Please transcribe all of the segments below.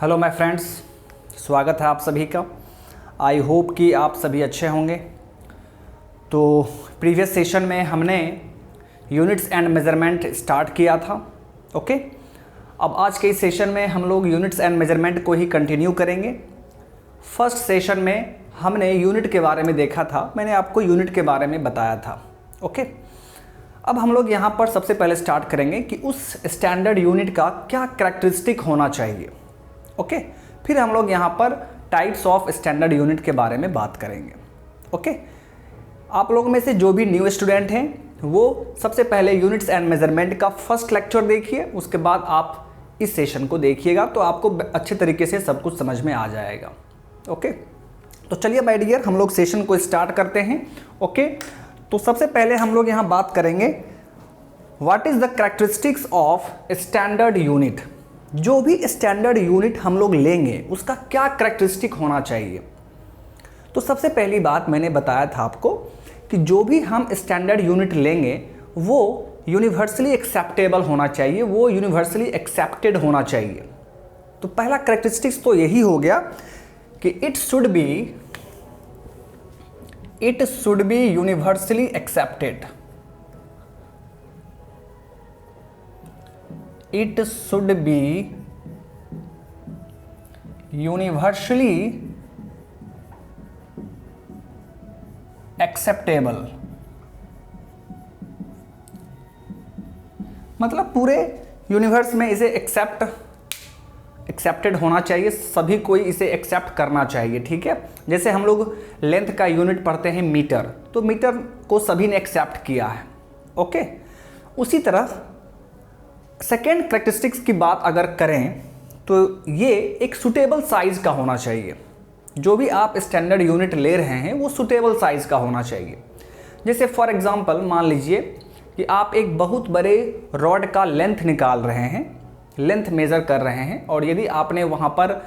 Hello my friends, स्वागत है आप सभी का। आई होप कि आप सभी अच्छे होंगे। तो प्रीवियस सेशन में हमने यूनिट्स एंड मेज़रमेंट स्टार्ट किया था। ओके, अब आज के इस सेशन में हम लोग यूनिट्स एंड मेज़रमेंट को ही कंटिन्यू करेंगे। फर्स्ट सेशन में हमने यूनिट के बारे में देखा था, मैंने आपको यूनिट के बारे में बताया था। ओके, अब हम लोग यहाँ पर सबसे पहले स्टार्ट करेंगे कि उस स्टैंडर्ड यूनिट का क्या कैरेक्टरिस्टिक होना चाहिए। ओके, फिर हम लोग यहाँ पर टाइप्स ऑफ स्टैंडर्ड यूनिट के बारे में बात करेंगे। ओके, आप लोगों में से जो भी न्यू स्टूडेंट हैं वो सबसे पहले यूनिट्स एंड मेजरमेंट का फर्स्ट लेक्चर देखिए, उसके बाद आप इस सेशन को देखिएगा तो आपको अच्छे तरीके से सब कुछ समझ में आ जाएगा। ओके, तो चलिए माय डियर हम लोग सेशन को स्टार्ट करते हैं। ओके, तो सबसे पहले हम लोग यहाँ बात करेंगे what is the characteristics of standard unit. जो भी स्टैंडर्ड यूनिट हम लोग लेंगे उसका क्या कैरेक्टरिस्टिक होना चाहिए। तो सबसे पहली बात मैंने बताया था आपको कि जो भी हम स्टैंडर्ड यूनिट लेंगे वो यूनिवर्सली एक्सेप्टेबल होना चाहिए, वो यूनिवर्सली एक्सेप्टेड होना चाहिए। तो पहला कैरेक्टरिस्टिक्स तो यही हो गया कि it should be universally accepted. It should be universally acceptable। मतलब पूरे यूनिवर्स में इसे एक्सेप्टेड होना चाहिए, सभी कोई इसे एक्सेप्ट करना चाहिए। ठीक है, जैसे हम लोग लेंथ का यूनिट पढ़ते हैं मीटर, तो मीटर को सभी ने एक्सेप्ट किया है। ओके, उसी तरह सेकेंड कैरेक्टरिस्टिक्स की बात अगर करें तो ये एक सुटेबल साइज़ का होना चाहिए। जो भी आप स्टैंडर्ड यूनिट ले रहे हैं वो सुटेबल साइज़ का होना चाहिए। जैसे फॉर एग्जांपल मान लीजिए कि आप एक बहुत बड़े रॉड का लेंथ निकाल रहे हैं, लेंथ मेज़र कर रहे हैं, और यदि आपने वहाँ पर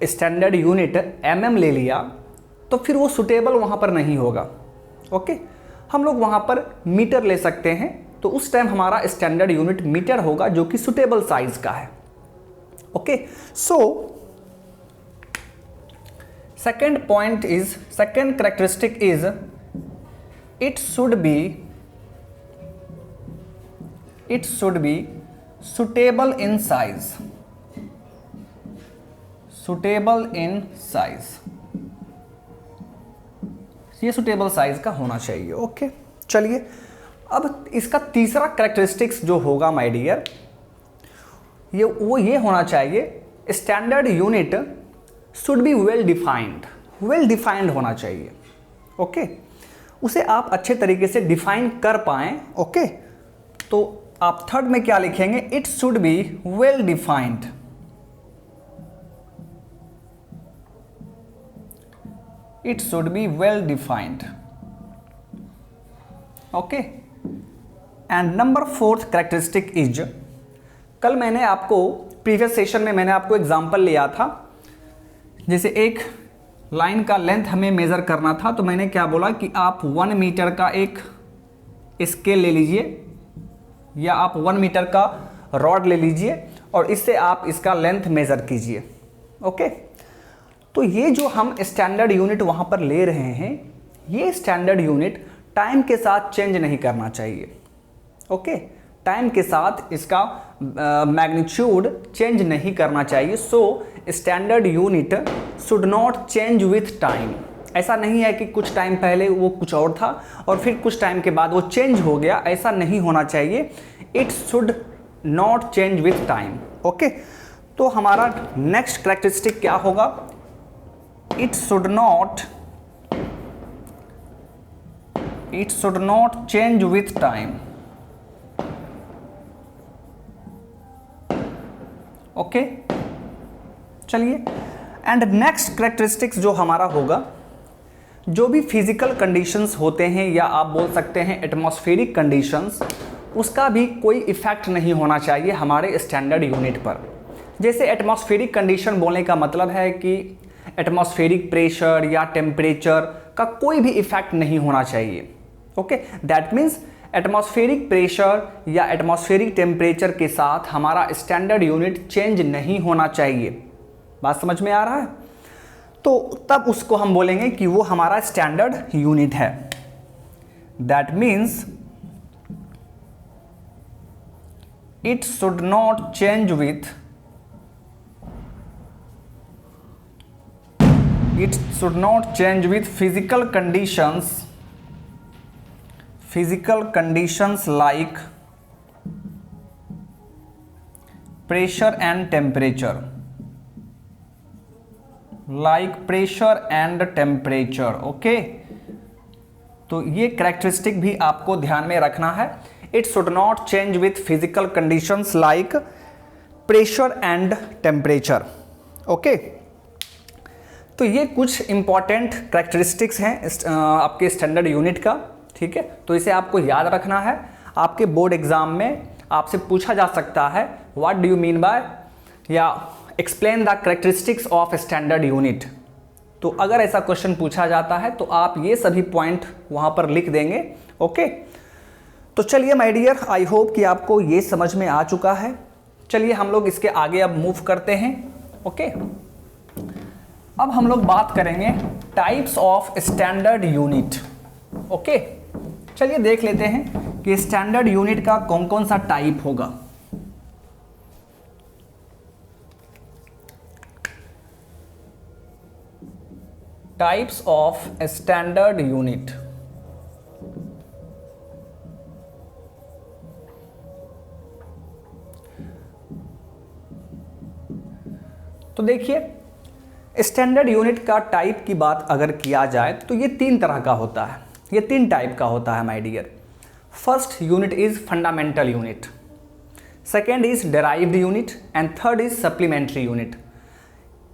स्टैंडर्ड यूनिट mm ले लिया तो फिर वो सुटेबल वहाँ पर नहीं होगा। ओके, हम लोग वहाँ पर मीटर ले सकते हैं, तो उस टाइम हमारा स्टैंडर्ड यूनिट मीटर होगा जो कि सुटेबल साइज का है। Okay, so second characteristic is it should be suitable in size. Suitable in size, ये सुटेबल साइज का होना चाहिए। ओके, चलिए अब इसका तीसरा कैरेक्टरिस्टिक्स जो होगा माय डियर, ये होना चाहिए standard unit should be well defined होना चाहिए। ओके, उसे आप अच्छे तरीके से डिफाइन कर पाएँ। ओके, तो आप थर्ड में क्या लिखेंगे, it should be well defined. It should be well defined. Okay, and number fourth characteristic is, कल मैंने आपको प्रीवियस सेशन में मैंने आपको एग्जांपल लिया था, जैसे एक लाइन का लेंथ हमें मेज़र करना था, तो मैंने क्या बोला कि आप 1 मीटर का एक स्केल ले लीजिए या आप 1 मीटर का रॉड ले लीजिए और इससे आप इसका लेंथ मेज़र कीजिए। ओके, तो ये जो हम स्टैंडर्ड यूनिट वहाँ पर ले रहे हैं, ये स्टैंडर्ड यूनिट टाइम के साथ चेंज नहीं करना चाहिए। ओके, टाइम के साथ इसका मैग्नीट्यूड चेंज नहीं करना चाहिए। So standard unit should not change with time. ऐसा नहीं है कि कुछ टाइम पहले वो कुछ और था और फिर कुछ टाइम के बाद वो चेंज हो गया, ऐसा नहीं होना चाहिए। It should not change with time. Okay, तो हमारा नेक्स्ट कैरेक्टरिस्टिक क्या होगा, it should not change with time. Okay, चलिए, एंड नेक्स्ट कैरेक्टरिस्टिक्स जो हमारा होगा, जो भी फिजिकल कंडीशंस होते हैं या आप बोल सकते हैं एटमॉस्फेरिक कंडीशंस, उसका भी कोई इफेक्ट नहीं होना चाहिए हमारे स्टैंडर्ड यूनिट पर। जैसे एटमॉस्फेरिक कंडीशन बोलने का मतलब है कि एटमॉस्फेरिक प्रेशर या टेम्परेचर का कोई भी इफेक्ट नहीं होना चाहिए। Okay, that means atmospheric pressure या एटमॉस्फेरिक टेम्परेचर के साथ हमारा स्टैंडर्ड यूनिट चेंज नहीं होना चाहिए। बात समझ में आ रहा है? तो तब उसको हम बोलेंगे कि वो हमारा स्टैंडर्ड यूनिट है। That means it should not change with physical conditions like pressure and temperature, okay. तो ये कैरेक्टरिस्टिक भी आपको ध्यान में रखना है। It should not change with physical conditions like pressure and temperature, okay. तो ये कुछ इंपॉर्टेंट कैरेक्टरिस्टिक्स हैं आपके स्टैंडर्ड यूनिट का, ठीक है। तो इसे आपको याद रखना है। आपके बोर्ड एग्जाम में आपसे पूछा जा सकता है what do you mean by या explain the characteristics of standard unit. तो अगर ऐसा क्वेश्चन पूछा जाता है तो आप ये सभी पॉइंट वहाँ पर लिख देंगे, ओके। तो चलिए माय डियर, आई होप कि आपको ये समझ में आ चुका है। चलिए हम लोग इसके आगे अब मूव करते हैं, ओके। अब हम लोग बात करेंगे types of standard unit, okay. चलिए देख लेते हैं कि स्टैंडर्ड यूनिट का कौन कौन सा टाइप होगा। Types of standard unit. तो देखिए, स्टैंडर्ड यूनिट का टाइप की बात अगर किया जाए तो ये तीन तरह का होता है, ये तीन टाइप का होता है my dear. First unit is fundamental unit, second is derived unit and third is supplementary unit.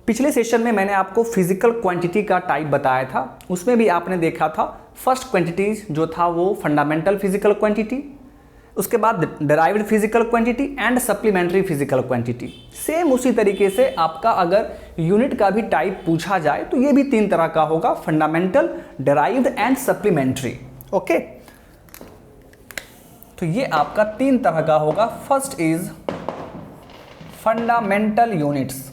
पिछले सेशन में मैंने आपको फिजिकल क्वांटिटी का टाइप बताया था, उसमें भी आपने देखा था फर्स्ट क्वांटिटी जो था वो फंडामेंटल फिजिकल क्वांटिटी, उसके बाद derived physical quantity and supplementary physical quantity. Same उसी तरीके से आपका अगर यूनिट का भी टाइप पूछा जाए तो ये भी तीन तरह का होगा, fundamental, derived and supplementary, okay. तो ये आपका तीन तरह का होगा। First is fundamental units,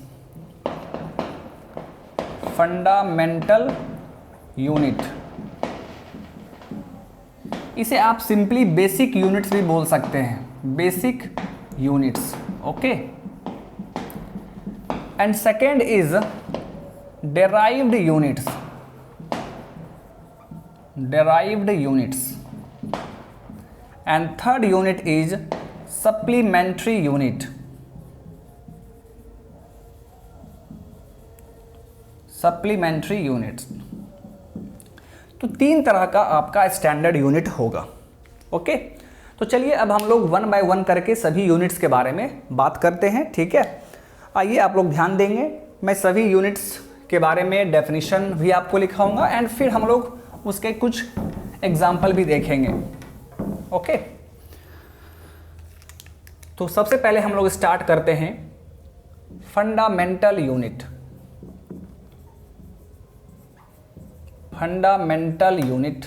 fundamental unit, इसे आप सिंपली बेसिक यूनिट्स भी बोल सकते हैं, basic units, okay. And second is derived units, derived units and third unit is supplementary unit, supplementary units. तो तीन तरह का आपका स्टैंडर्ड यूनिट होगा, ओके। तो चलिए अब हम लोग वन बाय वन करके सभी यूनिट्स के बारे में बात करते हैं, ठीक है। आइए आप लोग ध्यान देंगे, मैं सभी यूनिट्स के बारे में डेफिनेशन भी आपको लिखाऊंगा एंड फिर हम लोग उसके कुछ एग्जाम्पल भी देखेंगे, ओके। तो सबसे पहले हम लोग स्टार्ट करते हैं फंडामेंटल यूनिट। फंडामेंटल यूनिट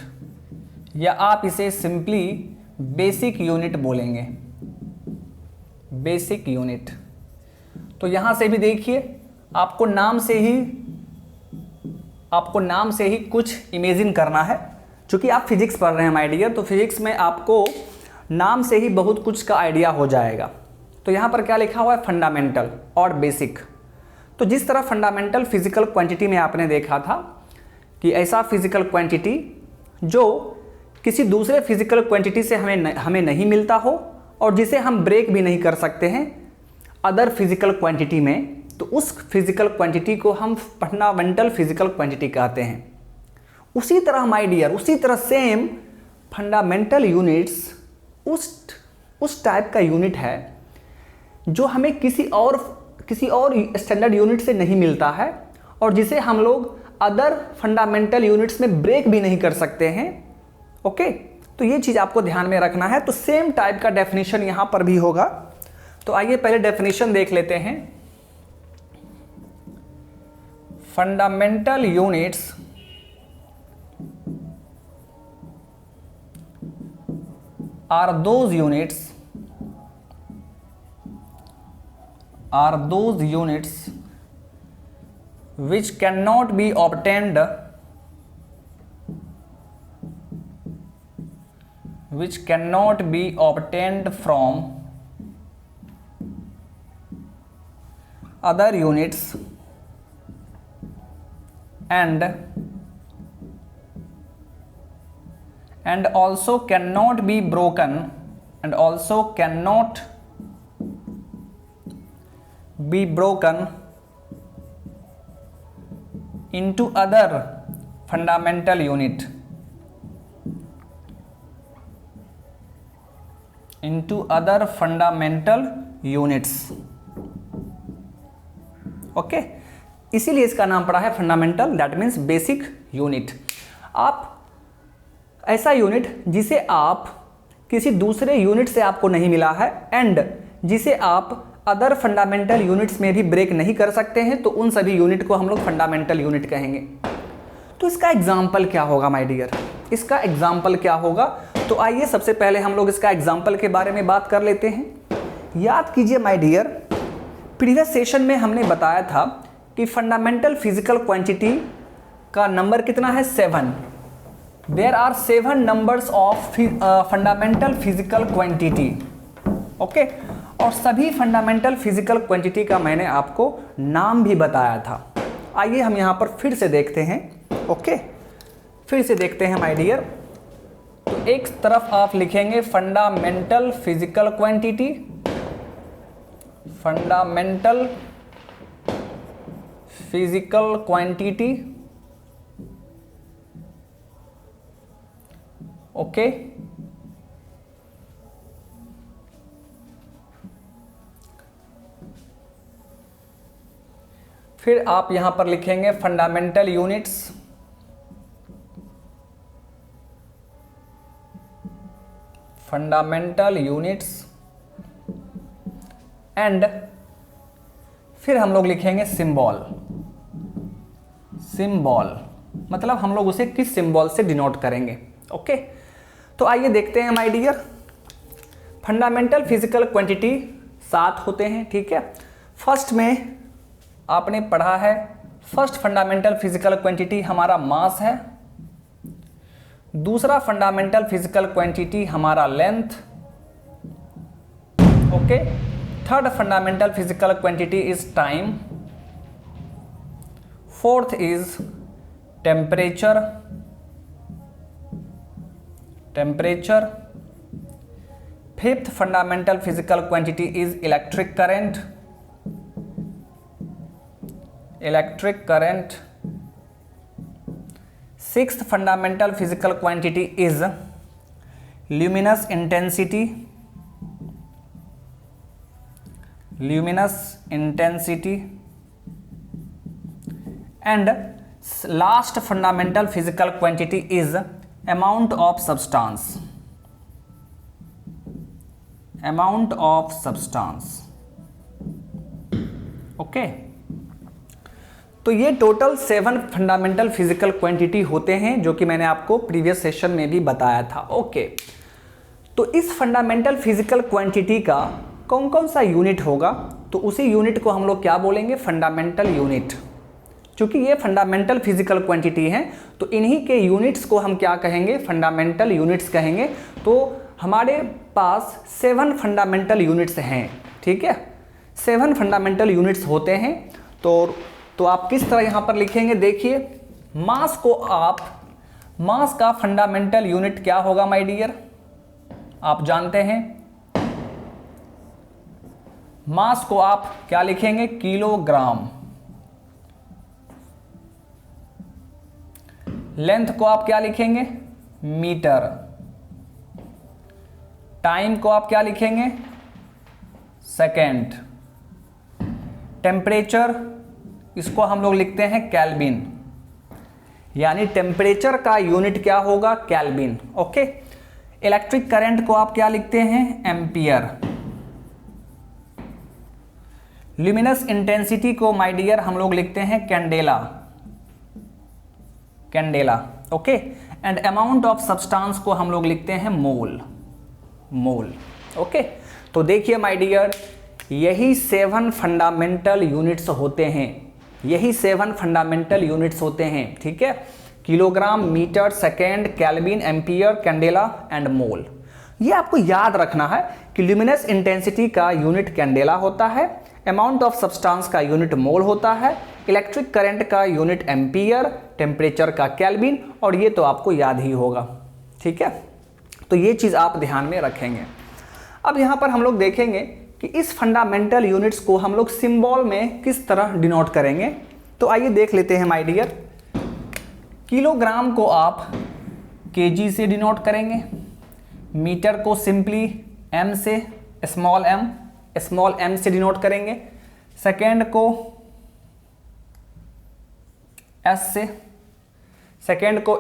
या आप इसे सिंपली बेसिक यूनिट बोलेंगे, बेसिक यूनिट। तो यहां से भी देखिए आपको नाम से ही कुछ इमेजिन करना है, क्योंकि आप फिजिक्स पढ़ रहे हैं माय डियर, तो फिजिक्स में आपको नाम से ही बहुत कुछ का आइडिया हो जाएगा। तो यहां पर क्या लिखा हुआ है, फंडामेंटल और बेसिक। तो जिस तरह फंडामेंटल फिजिकल क्वांटिटी में आपने देखा था कि ऐसा फिजिकल क्वांटिटी जो किसी दूसरे फिजिकल क्वांटिटी से हमें नहीं मिलता हो और जिसे हम ब्रेक भी नहीं कर सकते हैं अदर फिजिकल क्वांटिटी में, तो उस फिजिकल क्वांटिटी को हम फंडामेंटल फिजिकल क्वांटिटी कहते हैं। उसी तरह माय डियर, उसी तरह सेम फंडामेंटल यूनिट्स उस टाइप का यूनिट है जो हमें किसी और स्टैंडर्ड यूनिट से नहीं मिलता है और जिसे हम लोग अदर फंडामेंटल यूनिट्स में ब्रेक भी नहीं कर सकते हैं, ओके। तो ये चीज़ आपको ध्यान में रखना है। तो सेम टाइप का डेफिनेशन यहाँ पर भी होगा। तो आइए पहले डेफिनेशन देख लेते हैं। Fundamental units are those units which cannot be obtained from other units and also cannot be broken into other fundamental units okay इसीलिए इसका नाम पड़ा है fundamental, that means basic unit. आप ऐसा यूनिट जिसे आप किसी दूसरे यूनिट से आपको नहीं मिला है एंड जिसे आप अदर फंडामेंटल यूनिट्स में भी ब्रेक नहीं कर सकते हैं, तो उन सभी यूनिट को हम लोग फंडामेंटल यूनिट कहेंगे। तो इसका एग्जाम्पल क्या होगा माय डियर, इसका एग्जाम्पल क्या होगा? तो आइए सबसे पहले हम लोग इसका एग्जाम्पल के बारे में बात कर लेते हैं। याद कीजिए माय डियर, प्रीवियस सेशन में हमने बताया था कि फंडामेंटल फिजिकल क्वांटिटी का नंबर कितना है? 7। There are 7 numbers of fundamental physical quantity. Okay, और सभी फंडामेंटल फिजिकल क्वांटिटी का मैंने आपको नाम भी बताया था। आइए हम यहाँ पर फिर से देखते हैं। ओके, फिर से देखते हैं माय डियर। तो एक तरफ आप लिखेंगे fundamental physical quantity, fundamental physical quantity. Okay, फिर आप यहां पर लिखेंगे fundamental units, fundamental units and फिर हम लोग लिखेंगे सिंबल। सिंबल मतलब हम लोग उसे किस सिंबल से डिनोट करेंगे। ओके, तो आइए देखते हैं my dear. Fundamental physical quantity 7 होते हैं, ठीक है। फर्स्ट में आपने पढ़ा है, फर्स्ट फंडामेंटल फिजिकल क्वांटिटी हमारा मास है। दूसरा फंडामेंटल फिजिकल क्वांटिटी हमारा length. Okay, third fundamental physical quantity is time. Fourth is temperature, temperature. Fifth fundamental physical quantity is electric current, electric current. Sixth fundamental physical quantity is luminous intensity, luminous intensity. And last fundamental physical quantity is amount of substance, amount of substance. Okay, तो ये total 7 fundamental physical quantity होते हैं, जो कि मैंने आपको previous session में भी बताया था। ओके, तो इस फंडामेंटल फिजिकल क्वांटिटी का कौन कौन सा यूनिट होगा, तो उसी यूनिट को हम लोग क्या बोलेंगे? Fundamental unit. क्योंकि ये फंडामेंटल फिजिकल क्वांटिटी हैं, तो इन्हीं के यूनिट्स को हम क्या कहेंगे? फंडामेंटल यूनिट्स कहेंगे। तो हमारे पास 7 फंडामेंटल यूनिट्स हैं, ठीक है। 7 फंडामेंटल यूनिट्स होते हैं। तो आप किस तरह यहाँ पर लिखेंगे? देखिए, मास को आप, मास का फंडामेंटल यूनिट क्या होगा माय डियर? आप जानते हैं, मास को आप क्या लिखेंगे? किलोग्राम। लेंथ को आप क्या लिखेंगे? मीटर। टाइम को आप क्या लिखेंगे? सेकेंड। टेम्परेचर, इसको हम लोग लिखते हैं केल्विन, यानी टेम्परेचर का यूनिट क्या होगा? केल्विन। ओके, इलेक्ट्रिक करंट को आप क्या लिखते हैं? एम्पियर। ल्यूमिनस इंटेंसिटी को माय डियर हम लोग लिखते हैं candela, candela. Okay, and amount of substance को हम लोग लिखते हैं मोल, मोल। ओके, तो देखिए माय डियर, यही 7 फंडामेंटल यूनिट्स होते हैं यही 7 फंडामेंटल यूनिट्स होते हैं, ठीक है। Kilogram, metre, second, kelvin, ampere, candela and mole. ये आपको याद रखना है कि ल्यूमिनस इंटेंसिटी का यूनिट कैंडेला होता है, अमाउंट ऑफ सब्सटेंस का यूनिट मोल होता है, इलेक्ट्रिक करंट का यूनिट एम्पियर, टेम्परेचर का केल्विन, और ये तो आपको याद ही होगा, ठीक है। तो ये चीज़ आप ध्यान में रखेंगे। अब यहाँ पर हम लोग देखेंगे कि इस फंडामेंटल यूनिट्स को हम लोग सिंबल में किस तरह डिनोट करेंगे। तो आइए देख लेते हैं माय डियर। किलोग्राम को आप केजी से डिनोट करेंगे, मीटर को सिंपली एम से, स्मॉल एम से डिनोट करेंगे, सेकेंड को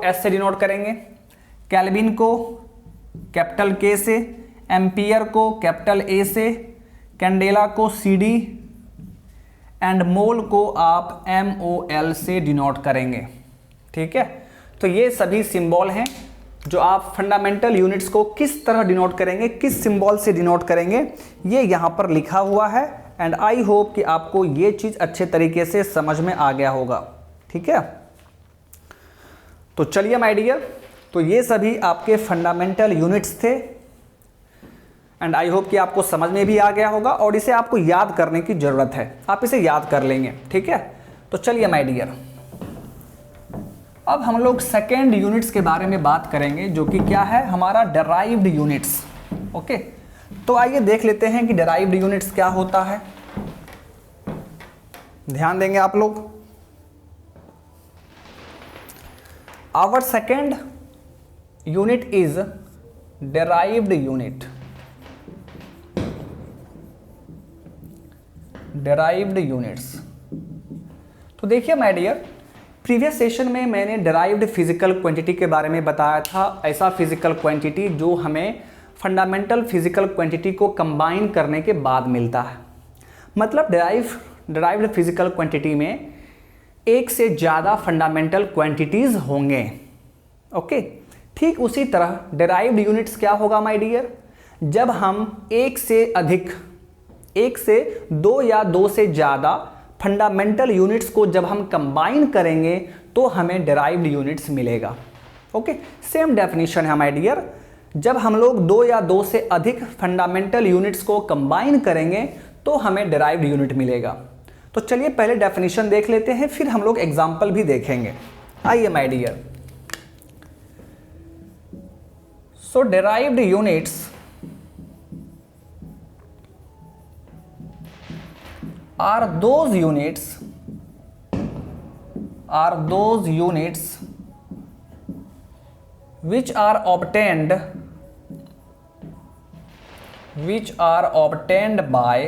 एस से डिनोट करेंगे, केल्विन को कैपिटल के से, एम्पियर को कैपिटल ए से, कैंडेला को CD एंड मोल को आप MOL से डिनोट करेंगे, ठीक है। तो ये सभी सिंबल हैं जो आप फंडामेंटल यूनिट्स को किस तरह डिनोट करेंगे, किस सिंबल से डिनोट करेंगे, ये यहाँ पर लिखा हुआ है। एंड आई होप कि आपको ये चीज़ अच्छे तरीके से समझ में आ गया होगा, ठीक है। तो चलिए माय डियर, तो ये सभी आपके फंडामेंटल यूनिट्स थे एंड आई होप कि आपको समझ में भी आ गया होगा और इसे आपको याद करने की ज़रूरत है, आप इसे याद कर लेंगे, ठीक है। तो चलिए माय डियर, अब हम लोग सेकेंड यूनिट्स के बारे में बात करेंगे, जो कि क्या है, हमारा डेराइव्ड यूनिट्स। ओके, तो आइए देख लेते हैं कि डेराइव्ड यूनिट्स क्या होता है। ध्यान देंगे आप लोग। Our second unit is derived unit. Derived units, तो देखिए माय डियर, प्रीवियस सेशन में मैंने डेराइव्ड फिजिकल क्वांटिटी के बारे में बताया था। ऐसा फिजिकल क्वांटिटी जो हमें फंडामेंटल फिजिकल क्वांटिटी को कंबाइन करने के बाद मिलता है। मतलब डेराइव्ड फिजिकल क्वांटिटी में एक से ज़्यादा फंडामेंटल क्वांटिटीज़ होंगे। ओके, ठीक उसी तरह डेराइव्ड यूनिट्स क्या होगा माय डियर, जब हम एक से दो या दो से ज़्यादा फंडामेंटल यूनिट्स को जब हम कंबाइन करेंगे तो हमें डेराइव्ड यूनिट्स मिलेगा। ओके, सेम डेफिनेशन है माय डियर, जब हम लोग दो या दो से अधिक फंडामेंटल यूनिट्स को कंबाइन करेंगे तो हमें डेराइव्ड यूनिट मिलेगा। तो चलिए पहले डेफिनेशन देख लेते हैं, फिर हम लोग एग्जाम्पल भी देखेंगे। आइए my dear, so derived units are those units which are obtained by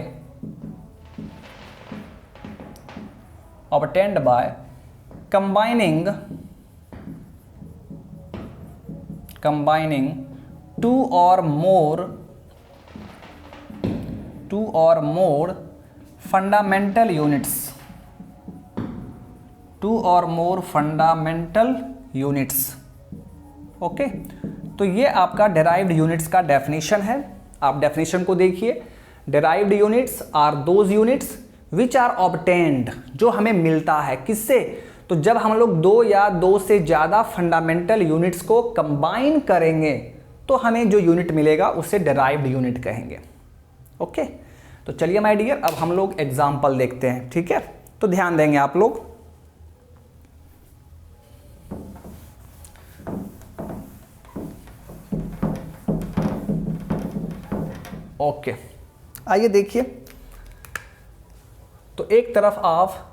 combining two or more fundamental units. Okay, तो ये आपका डेराइव्ड यूनिट्स का डेफिनेशन है। आप डेफिनेशन को देखिए, derived units are those units which are obtained, जो हमें मिलता है किससे, तो जब हम लोग दो या दो से ज़्यादा फंडामेंटल यूनिट्स को कंबाइन करेंगे तो हमें जो यूनिट मिलेगा उसे डेराइव्ड यूनिट कहेंगे। ओके, तो चलिए माय डियर, अब हम लोग एग्जाम्पल देखते हैं, ठीक है। तो ध्यान देंगे आप लोग। ओके, आइए देखिए, तो एक तरफ आप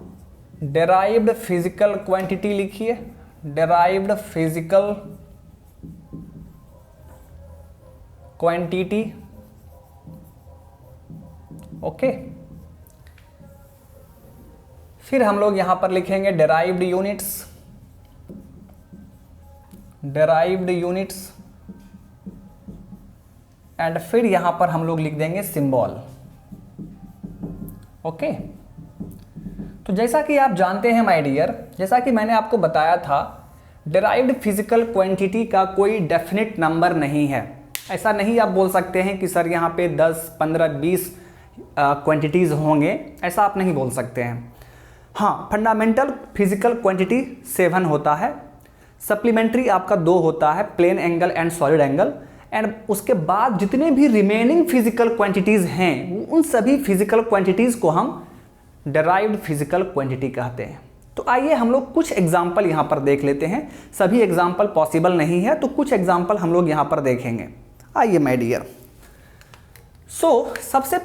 डेराइव्ड फिजिकल क्वांटिटी लिखिए, डेराइव्ड फिजिकल क्वांटिटी। ओके, फिर हम लोग यहां पर लिखेंगे डेराइव्ड यूनिट्स एंड फिर यहां पर हम लोग लिख देंगे सिंबल। ओके, तो जैसा कि आप जानते हैं माय डियर, जैसा कि मैंने आपको बताया था, डेराइव्ड फिजिकल क्वांटिटी का कोई डेफिनेट नंबर नहीं है। ऐसा नहीं आप बोल सकते हैं कि सर यहाँ पे 10, 15, 20 क्वांटिटीज़ होंगे, ऐसा आप नहीं बोल सकते हैं। हाँ, फंडामेंटल फिजिकल क्वांटिटी 7 होता है, सप्लीमेंट्री आपका 2 होता है, plane angle and solid angle, and उसके बाद जितने भी रिमेनिंग फिजिकल क्वांटिटीज़ हैं उन सभी फिजिकल क्वांटिटीज़ को हम डेराइव्ड फिजिकल क्वांटिटी कहते हैं। तो आइए हम लोग कुछ एग्जाम्पल यहाँ पर देख लेते हैं। सभी एग्जाम्पल पॉसिबल नहीं है तो कुछ एग्जाम्पल हम लोग यहाँ पर देखेंगे। आइए माय डियर। सबसे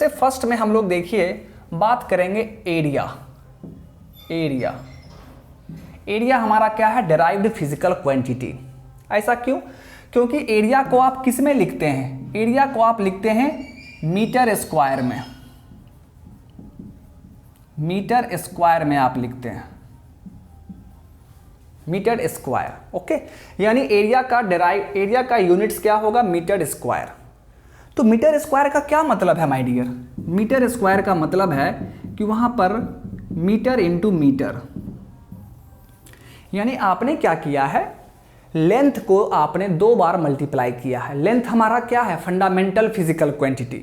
फर्स्ट में हम लोग देखिए बात करेंगे एरिया हमारा क्या है? Derived physical quantity. ऐसा क्यों? क्योंकि एरिया को आप किस में लिखते हैं? एरिया को आप लिखते हैं मीटर स्क्वायर में। मीटर स्क्वायर में आप लिखते हैं मीटर स्क्वायर। ओके, यानी एरिया का यूनिट्स क्या होगा? Metre square. तो मीटर स्क्वायर का क्या मतलब है माय डियर? मीटर स्क्वायर का मतलब है कि वहां पर मीटर इंटू मीटर, यानी आपने क्या किया है? लेंथ को आपने 2 बार मल्टीप्लाई किया है। लेंथ हमारा क्या है? Fundamental physical quantity.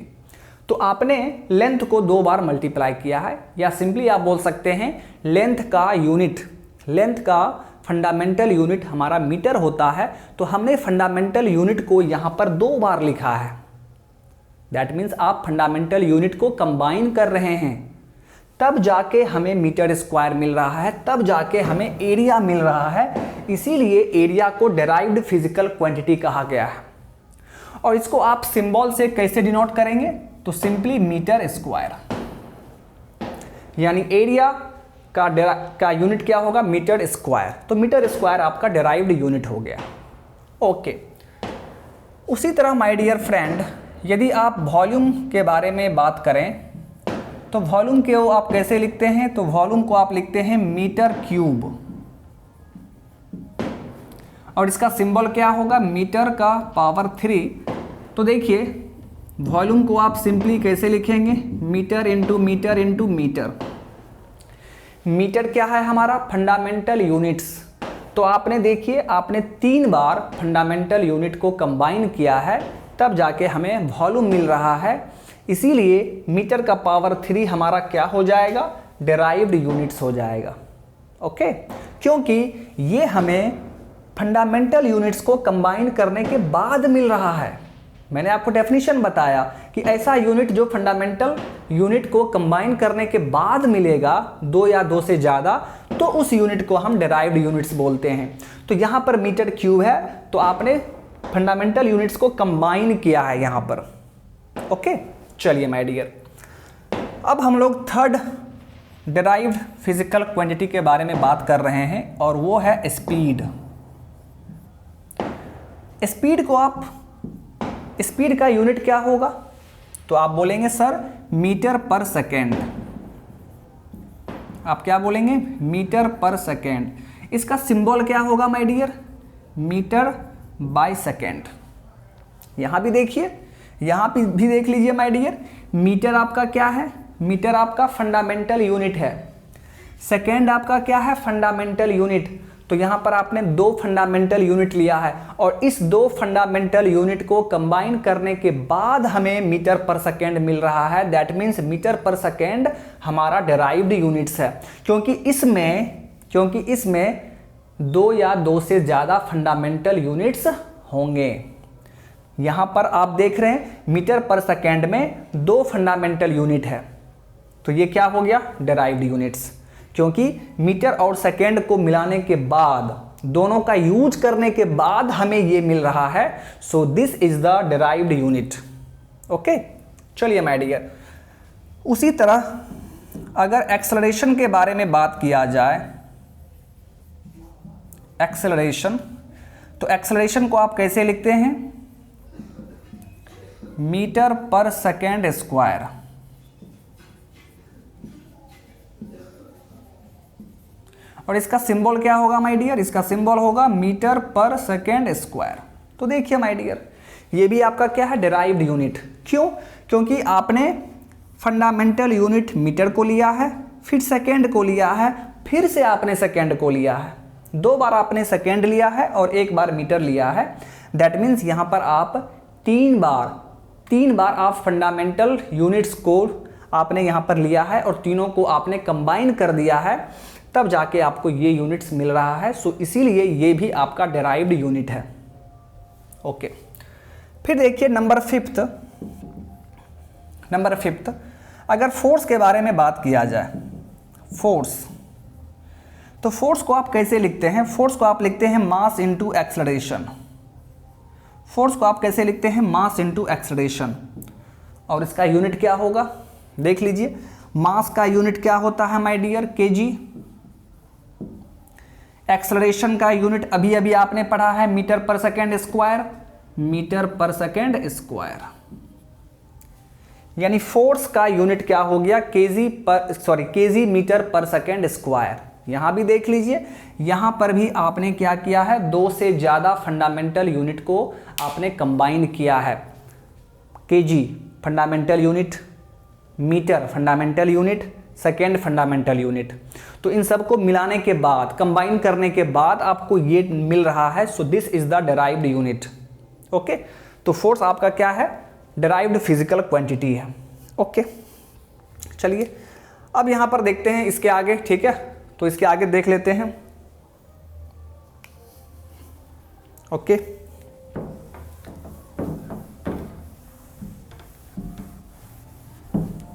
तो आपने लेंथ को 2 बार मल्टीप्लाई किया है, या सिंपली आप बोल सकते हैं लेंथ का फंडामेंटल यूनिट हमारा मीटर होता है, तो हमने फंडामेंटल यूनिट को यहां पर 2 बार लिखा है। दैट मीन्स आप फंडामेंटल यूनिट को कंबाइन कर रहे हैं, तब जाके हमें मीटर स्क्वायर मिल रहा है, तब जाके हमें एरिया मिल रहा है। इसीलिए एरिया को डेराइव्ड फिजिकल क्वांटिटी कहा गया है। और इसको आप सिंबल से कैसे डिनोट करेंगे? तो सिंपली मीटर स्क्वायर, यानी एरिया का यूनिट क्या होगा? Metre square. तो मीटर स्क्वायर आपका डेराइव्ड यूनिट हो गया। ओके, उसी तरह माय डियर फ्रेंड, यदि आप वॉल्यूम के बारे में बात करें तो वॉल्यूम को आप कैसे लिखते हैं? तो वॉल्यूम को आप लिखते हैं मीटर क्यूब, और इसका सिंबल क्या होगा? मीटर का पावर 3। तो देखिए वॉल्यूम को आप सिंपली कैसे लिखेंगे? Metre into metre into metre. Metre क्या है हमारा? Fundamental units. तो आपने देखिए आपने 3 बार फंडामेंटल यूनिट को कंबाइन किया है, तब जाके हमें वॉल्यूम मिल रहा है। इसीलिए मीटर का पावर 3 हमारा क्या हो जाएगा? डेराइव्ड यूनिट्स हो जाएगा। ओके, क्योंकि ये हमें फंडामेंटल यूनिट्स को कंबाइन करने के बाद मिल रहा है। मैंने आपको डेफिनेशन बताया कि ऐसा यूनिट जो फंडामेंटल यूनिट को कंबाइन करने के बाद मिलेगा, 2 या 2 से ज़्यादा, तो उस यूनिट को हम डेराइव्ड यूनिट्स बोलते हैं। तो यहाँ पर मीटर क्यूब है, तो आपने फंडामेंटल यूनिट्स को कंबाइन किया है यहाँ पर। ओके, चलिए माय डियर, अब हम लोग थर्ड डेराइव्ड फिजिकल क्वांटिटी के बारे में बात कर रहे हैं, और वो है स्पीड। स्पीड का यूनिट क्या होगा? तो आप बोलेंगे सर मीटर पर सेकेंड। आप क्या बोलेंगे? मीटर पर सेकेंड। इसका सिंबल क्या होगा my dear? Metre by second. यहां भी देखिए, यहां भी देख लीजिए माय डियर, मीटर आपका क्या है? मीटर आपका फंडामेंटल यूनिट है। सेकेंड आपका क्या है? Fundamental unit. तो यहां पर आपने 2 फंडामेंटल यूनिट लिया है, और इस 2 फंडामेंटल यूनिट को कंबाइन करने के बाद हमें मीटर पर सेकेंड मिल रहा है। दैट मीन्स मीटर पर सेकेंड हमारा डेराइव्ड यूनिट्स है, क्योंकि इसमें 2 या 2 से ज़्यादा फंडामेंटल यूनिट्स होंगे। यहां पर आप देख रहे हैं मीटर पर सेकेंड में 2 फंडामेंटल यूनिट है, तो ये क्या हो गया? Derived units. क्योंकि मीटर और सेकेंड को मिलाने के बाद, दोनों का यूज करने के बाद हमें ये मिल रहा है। So this is the derived unit. Okay, चलिए माय डियर, उसी तरह अगर एक्सेलरेशन के बारे में बात किया जाए, एक्सेलरेशन, तो एक्सेलरेशन को आप कैसे लिखते हैं? मीटर पर सेकेंड स्क्वायर। और इसका सिंबल क्या होगा माय डियर? इसका सिंबल होगा मीटर पर सेकेंड स्क्वायर। तो देखिए माय डियर, ये भी आपका क्या है? Derived unit. क्यों? क्योंकि आपने फंडामेंटल यूनिट मीटर को लिया है, फिर सेकेंड को लिया है, फिर से आपने सेकेंड को लिया है। 2 बार आपने सेकेंड लिया है और 1 बार मीटर लिया है। दैट मीन्स यहाँ पर आप 3 बार 3 बार आप फंडामेंटल यूनिट्स को आपने यहाँ पर लिया है और तीनों को आपने कंबाइन कर दिया है, तब जाके आपको ये यूनिट्स मिल रहा है। सो इसीलिए ये भी आपका डेराइव्ड यूनिट है। ओके, फिर देखिए नंबर फिफ्थ, अगर फोर्स के बारे में बात किया जाए, फोर्स, तो फोर्स को आप कैसे लिखते हैं? फोर्स को आप लिखते हैं मास इनटू एक्सेलरेशन। फोर्स को आप कैसे लिखते हैं? Mass into acceleration. और इसका यूनिट क्या होगा? देख लीजिए, मास का यूनिट क्या होता है माय डियर? केजी। एक्सेलरेशन का यूनिट अभी अभी आपने पढ़ा है मीटर पर सेकेंड स्क्वायर, मीटर पर सेकेंड स्क्वायर। यानी फोर्स का यूनिट क्या हो गया? केजी मीटर पर सेकेंड स्क्वायर। यहां भी देख लीजिए, यहां पर भी आपने क्या किया है? 2 से ज्यादा फंडामेंटल यूनिट को आपने कंबाइन किया है। K G fundamental unit, metre fundamental unit, second fundamental unit. तो इन सबको मिलाने के बाद, कंबाइन करने के बाद आपको ये मिल रहा है। So this is the derived unit. Okay, तो फोर्स आपका क्या है? डेराइव्ड फिजिकल क्वांटिटी है। ओके, चलिए अब यहां पर देखते हैं इसके आगे। ठीक है, तो इसके आगे देख लेते हैं। ओके,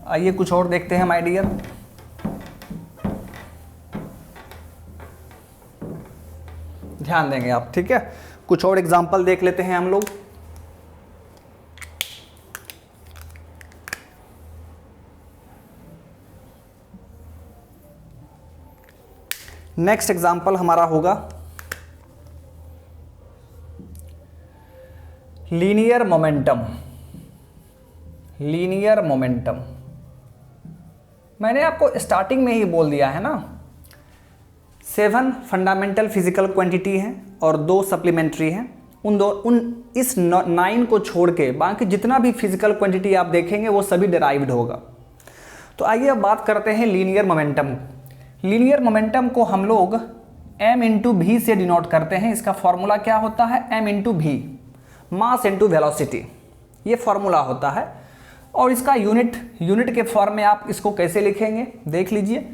आइए कुछ और देखते हैं माय डियर। ध्यान देंगे आप, ठीक है। कुछ और एग्जांपल देख लेते हैं हम लोग। नेक्स्ट एग्जांपल हमारा होगा लीनियर मोमेंटम। लीनियर मोमेंटम मैंने आपको स्टार्टिंग में ही बोल दिया है ना, 7 फंडामेंटल फिजिकल क्वांटिटी हैं और 2 सप्लीमेंट्री हैं। इस 9 को छोड़ के बाकी जितना भी फिजिकल क्वांटिटी आप देखेंगे वो सभी डेराइव्ड होगा। तो आइए अब बात करते हैं लीनियर मोमेंटम। लीनियर मोमेंटम को हम लोग m इंटू भी से डिनोट करते हैं। इसका फॉर्मूला क्या होता है? m इंटू भी, मास इंटू वेलोसिटी, ये फॉर्मूला होता है। और इसका यूनिट के फॉर्म में आप इसको कैसे लिखेंगे? देख लीजिए,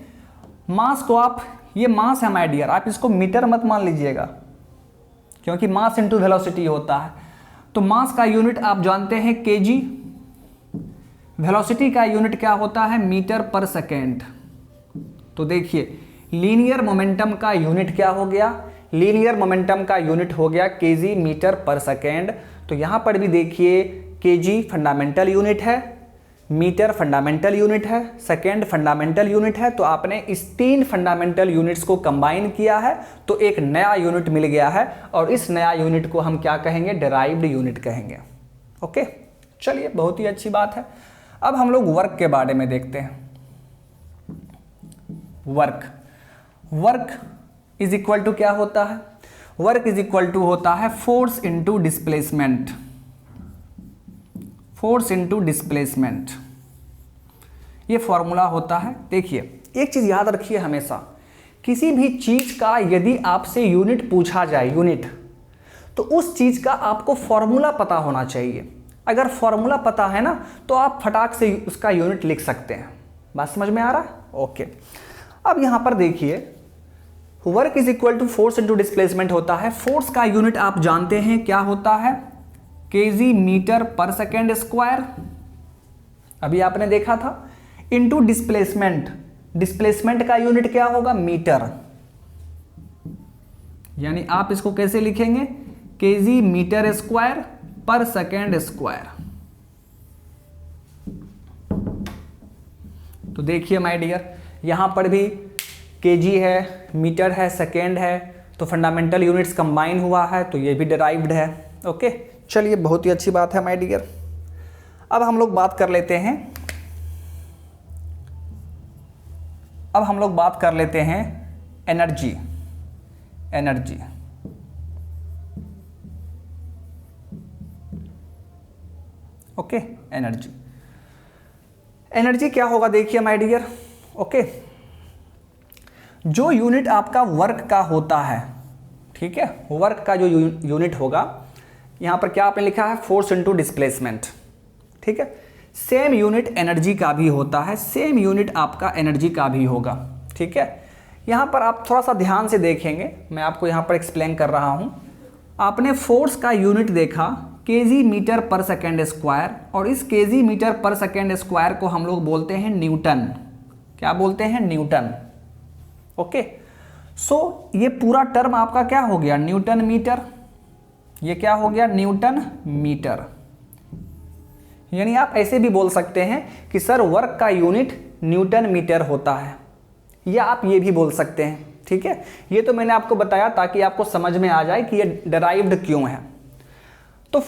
मास को आप, ये मास है माय डियर, आप इसको मीटर मत मान लीजिएगा, क्योंकि मास इंटू वेलोसिटी होता है। तो मास का यूनिट आप जानते हैं केजी, वेलोसिटी का यूनिट क्या होता है? मीटर पर सेकेंड। तो देखिए लीनियर मोमेंटम का यूनिट क्या हो गया? लीनियर मोमेंटम का यूनिट हो गया केजी मीटर पर सेकेंड। तो यहां पर भी देखिए, केजी फंडामेंटल यूनिट है, मीटर फंडामेंटल यूनिट है, सेकेंड फंडामेंटल यूनिट है। तो आपने इस 3 फंडामेंटल यूनिट्स को कंबाइन किया है तो एक नया यूनिट मिल गया है, और इस नया यूनिट को हम क्या कहेंगे? डेराइव्ड यूनिट कहेंगे। ओके, चलिए बहुत ही अच्छी बात है। अब हम लोग वर्क के बारे में देखते हैं। वर्क इज इक्वल टू क्या होता है? वर्क इज इक्वल टू होता है force into displacement. Force into displacement, ये फॉर्मूला होता है। देखिए एक चीज याद रखिए हमेशा, किसी भी चीज का यदि आपसे यूनिट पूछा जाए, यूनिट, तो उस चीज का आपको फॉर्मूला पता होना चाहिए। अगर फॉर्मूला पता है ना तो आप फटाक से उसका यूनिट लिख सकते हैं। बात समझ में आ रहा है? ओके, अब यहां पर देखिए, work is equal to force into displacement होता है। फोर्स का यूनिट आप जानते हैं क्या होता है? केजी मीटर पर सेकेंड स्क्वायर, अभी आपने देखा था, इंटू डिस्प्लेसमेंट। डिस्प्लेसमेंट का यूनिट क्या होगा? मीटर। यानी आप इसको कैसे लिखेंगे? केजी मीटर स्क्वायर पर सेकेंड स्क्वायर। तो देखिए माय डियर, यहां पर भी केजी है, मीटर है, सेकेंड है, तो फंडामेंटल यूनिट्स कंबाइन हुआ है, तो ये भी डेराइव्ड है। ओके, चलिए बहुत ही अच्छी बात है माय डियर। अब हम लोग बात कर लेते हैं, एनर्जी। ओके, एनर्जी क्या होगा? देखिए माय डियर, ओके, जो यूनिट आपका वर्क का होता है, ठीक है, वर्क का जो यूनिट होगा, यहां पर क्या आपने लिखा है? Force into displacement. ठीक है। सेम यूनिट एनर्जी का भी होता है, सेम यूनिट आपका एनर्जी का भी होगा, ठीक है। यहाँ पर आप थोड़ा सा ध्यान से देखेंगे, मैं आपको यहाँ पर एक्सप्लेन कर रहा हूँ। आपने फोर्स का यूनिट देखा केजी मीटर पर सेकेंड स्क्वायर, और इस केजी मीटर पर सेकेंड स्क्वायर को हम लोग बोलते हैं न्यूटन। क्या बोलते हैं? न्यूटन। ओके, सो ये पूरा टर्म आपका क्या हो गया? Newton metre. ये क्या हो गया? Newton metre. यानी आप ऐसे भी बोल सकते हैं कि सर वर्क का यूनिट न्यूटन मीटर होता है, या आप ये भी बोल सकते हैं, ठीक है। ये तो मैंने आपको बताया ताकि आपको समझ में आ जाए कि ये डिराइव्ड क्यों है। तो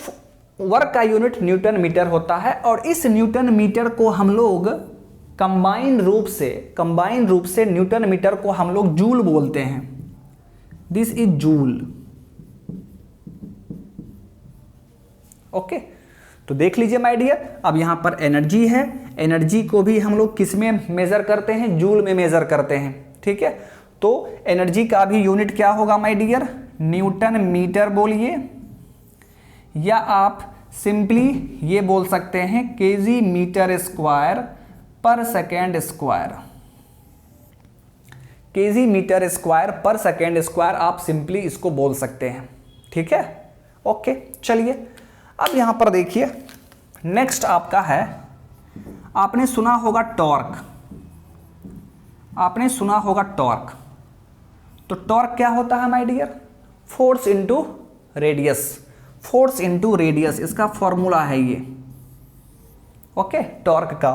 वर्क का यूनिट न्यूटन मीटर होता है, और इस न्यूटन मीटर को हम लोग कंबाइंड रूप से न्यूटन मीटर को हम लोग जूल बोलते हैं। This is joule. ओके, तो देख लीजिए माय डियर, अब यहां पर एनर्जी है, एनर्जी को भी हम लोग किस में मेजर करते हैं? जूल में मेजर करते हैं, ठीक है। तो एनर्जी का भी यूनिट क्या होगा माय डियर? न्यूटन मीटर बोलिए, या आप सिंपली ये बोल सकते हैं केजी मीटर स्क्वायर पर second square. KG metre square पर सेकेंड स्क्वायर आप सिंपली इसको बोल सकते हैं, ठीक है। ओके, चलिए अब यहां पर देखिए, नेक्स्ट आपका है, आपने सुना होगा टॉर्क। आपने सुना होगा टॉर्क। तो टॉर्क क्या होता है my dear? Force into radius. Force into radius इसका फॉर्मूला है ये, ओके, टॉर्क का।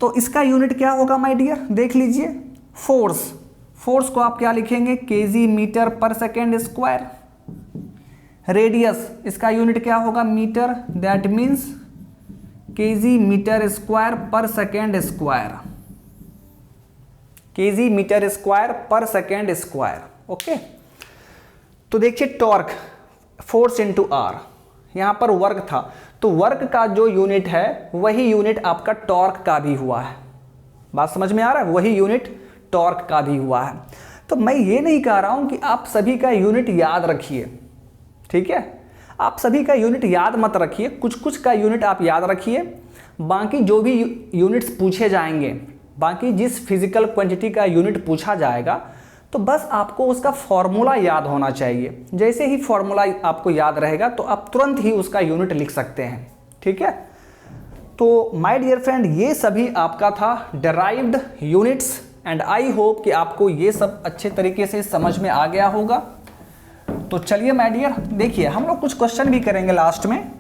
तो इसका यूनिट क्या होगा माय डियर? देख लीजिए, फोर्स को आप क्या लिखेंगे? केजी मीटर पर सेकेंड स्क्वायर। रेडियस इसका यूनिट क्या होगा? Metre, that means kg metre square पर second square. KG metre square पर सेकेंड स्क्वायर, ओके। तो देखिए टॉर्क, फोर्स इनटू आर, यहां पर वर्क था, तो वर्क का जो यूनिट है वही यूनिट आपका टॉर्क का भी हुआ है। बात समझ में आ रहा है? वही यूनिट टॉर्क का भी हुआ है। तो मैं ये नहीं कह रहा हूं कि आप सभी का यूनिट याद रखिए, ठीक है। आप सभी का यूनिट याद मत रखिए, कुछ कुछ का यूनिट आप याद रखिए। बाकी जो भी यूनिट्स पूछे जाएंगे, बाकी जिस फिजिकल क्वांटिटी का यूनिट पूछा जाएगा, तो बस आपको उसका फॉर्मूला याद होना चाहिए। जैसे ही फॉर्मूला आपको याद रहेगा तो आप तुरंत ही उसका यूनिट लिख सकते हैं, ठीक है। तो माय डियर फ्रेंड, ये सभी आपका था derived units, and I hope कि आपको ये सब अच्छे तरीके से समझ में आ गया होगा। तो चलिए माय डियर, देखिए हम लोग कुछ क्वेश्चन भी करेंगे लास्ट में।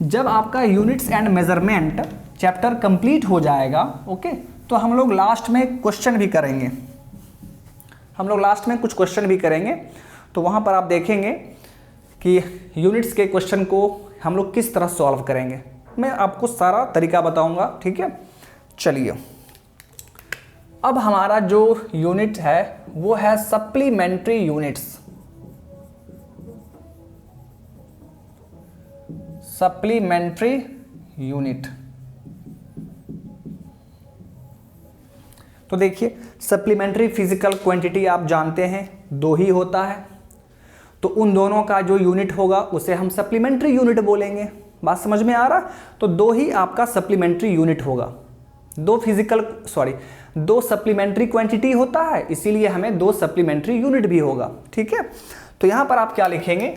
जब आपका units and measurement chapter complete हो जाएगा, ओके, तो हम लोग लास्ट में क्वेश्चन भी करेंगे। हम लोग लास्ट में कुछ क्वेश्चन भी करेंगे, तो वहाँ पर आप देखेंगे कि यूनिट्स के क्वेश्चन को हम लोग किस तरह सॉल्व करेंगे। मैं आपको सारा तरीका बताऊंगा, ठीक है। चलिए, अब हमारा जो यूनिट है वो है सप्लीमेंट्री यूनिट्स। Supplementary unit. तो देखिए, सप्लीमेंट्री फिजिकल क्वांटिटी आप जानते हैं दो ही होता है, तो उन दोनों का जो यूनिट होगा उसे हम सप्लीमेंट्री यूनिट बोलेंगे। बात समझ में आ रहा? तो दो ही आपका सप्लीमेंट्री यूनिट होगा। दो सप्लीमेंट्री क्वांटिटी होता है, इसीलिए हमें दो सप्लीमेंट्री यूनिट भी होगा, ठीक है। तो यहां पर आप क्या लिखेंगे?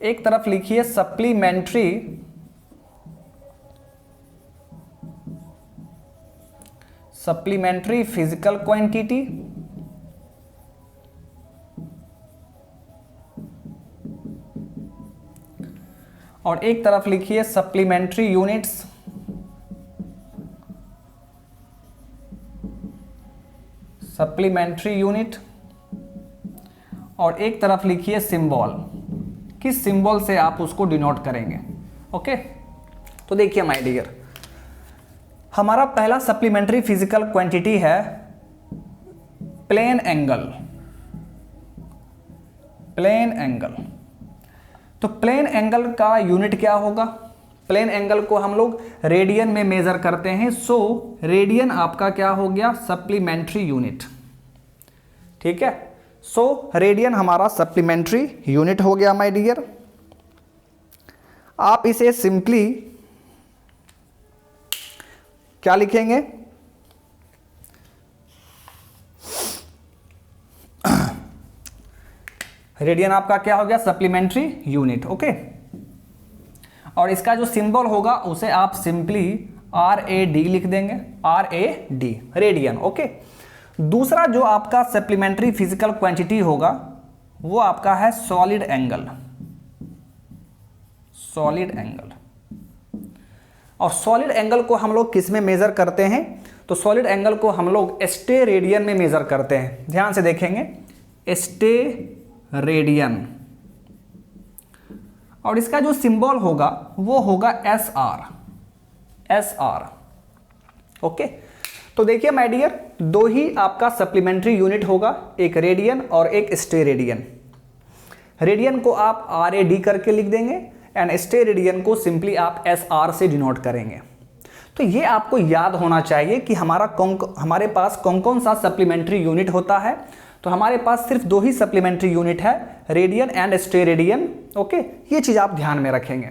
एक तरफ लिखिए सप्लीमेंट्री फिजिकल क्वांटिटी, और एक तरफ लिखिए सप्लीमेंट्री यूनिट्स। सप्लीमेंट्री यूनिट, और एक तरफ लिखिए सिंबल, किस सिंबल से आप उसको डिनोट करेंगे, ओके। तो देखिए माय डियर, हमारा पहला सप्लीमेंट्री फिजिकल क्वांटिटी है प्लेन एंगल। प्लेन एंगल, तो प्लेन एंगल का यूनिट क्या होगा? प्लेन एंगल को हम लोग रेडियन में मेजर करते हैं, सो रेडियन आपका क्या हो गया? सप्लीमेंट्री यूनिट, ठीक है। सो रेडियन हमारा सप्लीमेंट्री यूनिट हो गया माय डियर। आप इसे सिंपली क्या लिखेंगे, रेडियन आपका क्या हो गया, सप्लीमेंट्री यूनिट। ओके, और इसका जो सिंबल होगा उसे आप सिंपली RAD लिख देंगे, RAD, रेडियन। ओके, दूसरा जो आपका सप्लीमेंट्री फिजिकल क्वांटिटी होगा वो आपका है सॉलिड एंगल, सॉलिड एंगल। और सॉलिड एंगल को हम लोग किस में मेजर करते हैं, तो सॉलिड एंगल को हम लोग स्टेरेडियन में मेजर करते हैं। ध्यान से देखेंगे, स्टेरेडियन, और इसका जो सिंबल होगा वो होगा SR, SR। ओके, तो देखिए माय डियर, दो ही आपका सप्लीमेंट्री यूनिट होगा, एक रेडियन और एक स्टेरेडियन। रेडियन को आप RAD करके लिख देंगे एंड स्टेरेडियन को सिंपली आप SR से डिनोट करेंगे। तो ये आपको याद होना चाहिए कि हमारे पास कौन कौन सा सप्लीमेंट्री यूनिट होता है। तो हमारे पास सिर्फ दो ही सप्लीमेंट्री यूनिट है, रेडियन एंड स्टेरेडियन। ओके, ये चीज़ आप ध्यान में रखेंगे।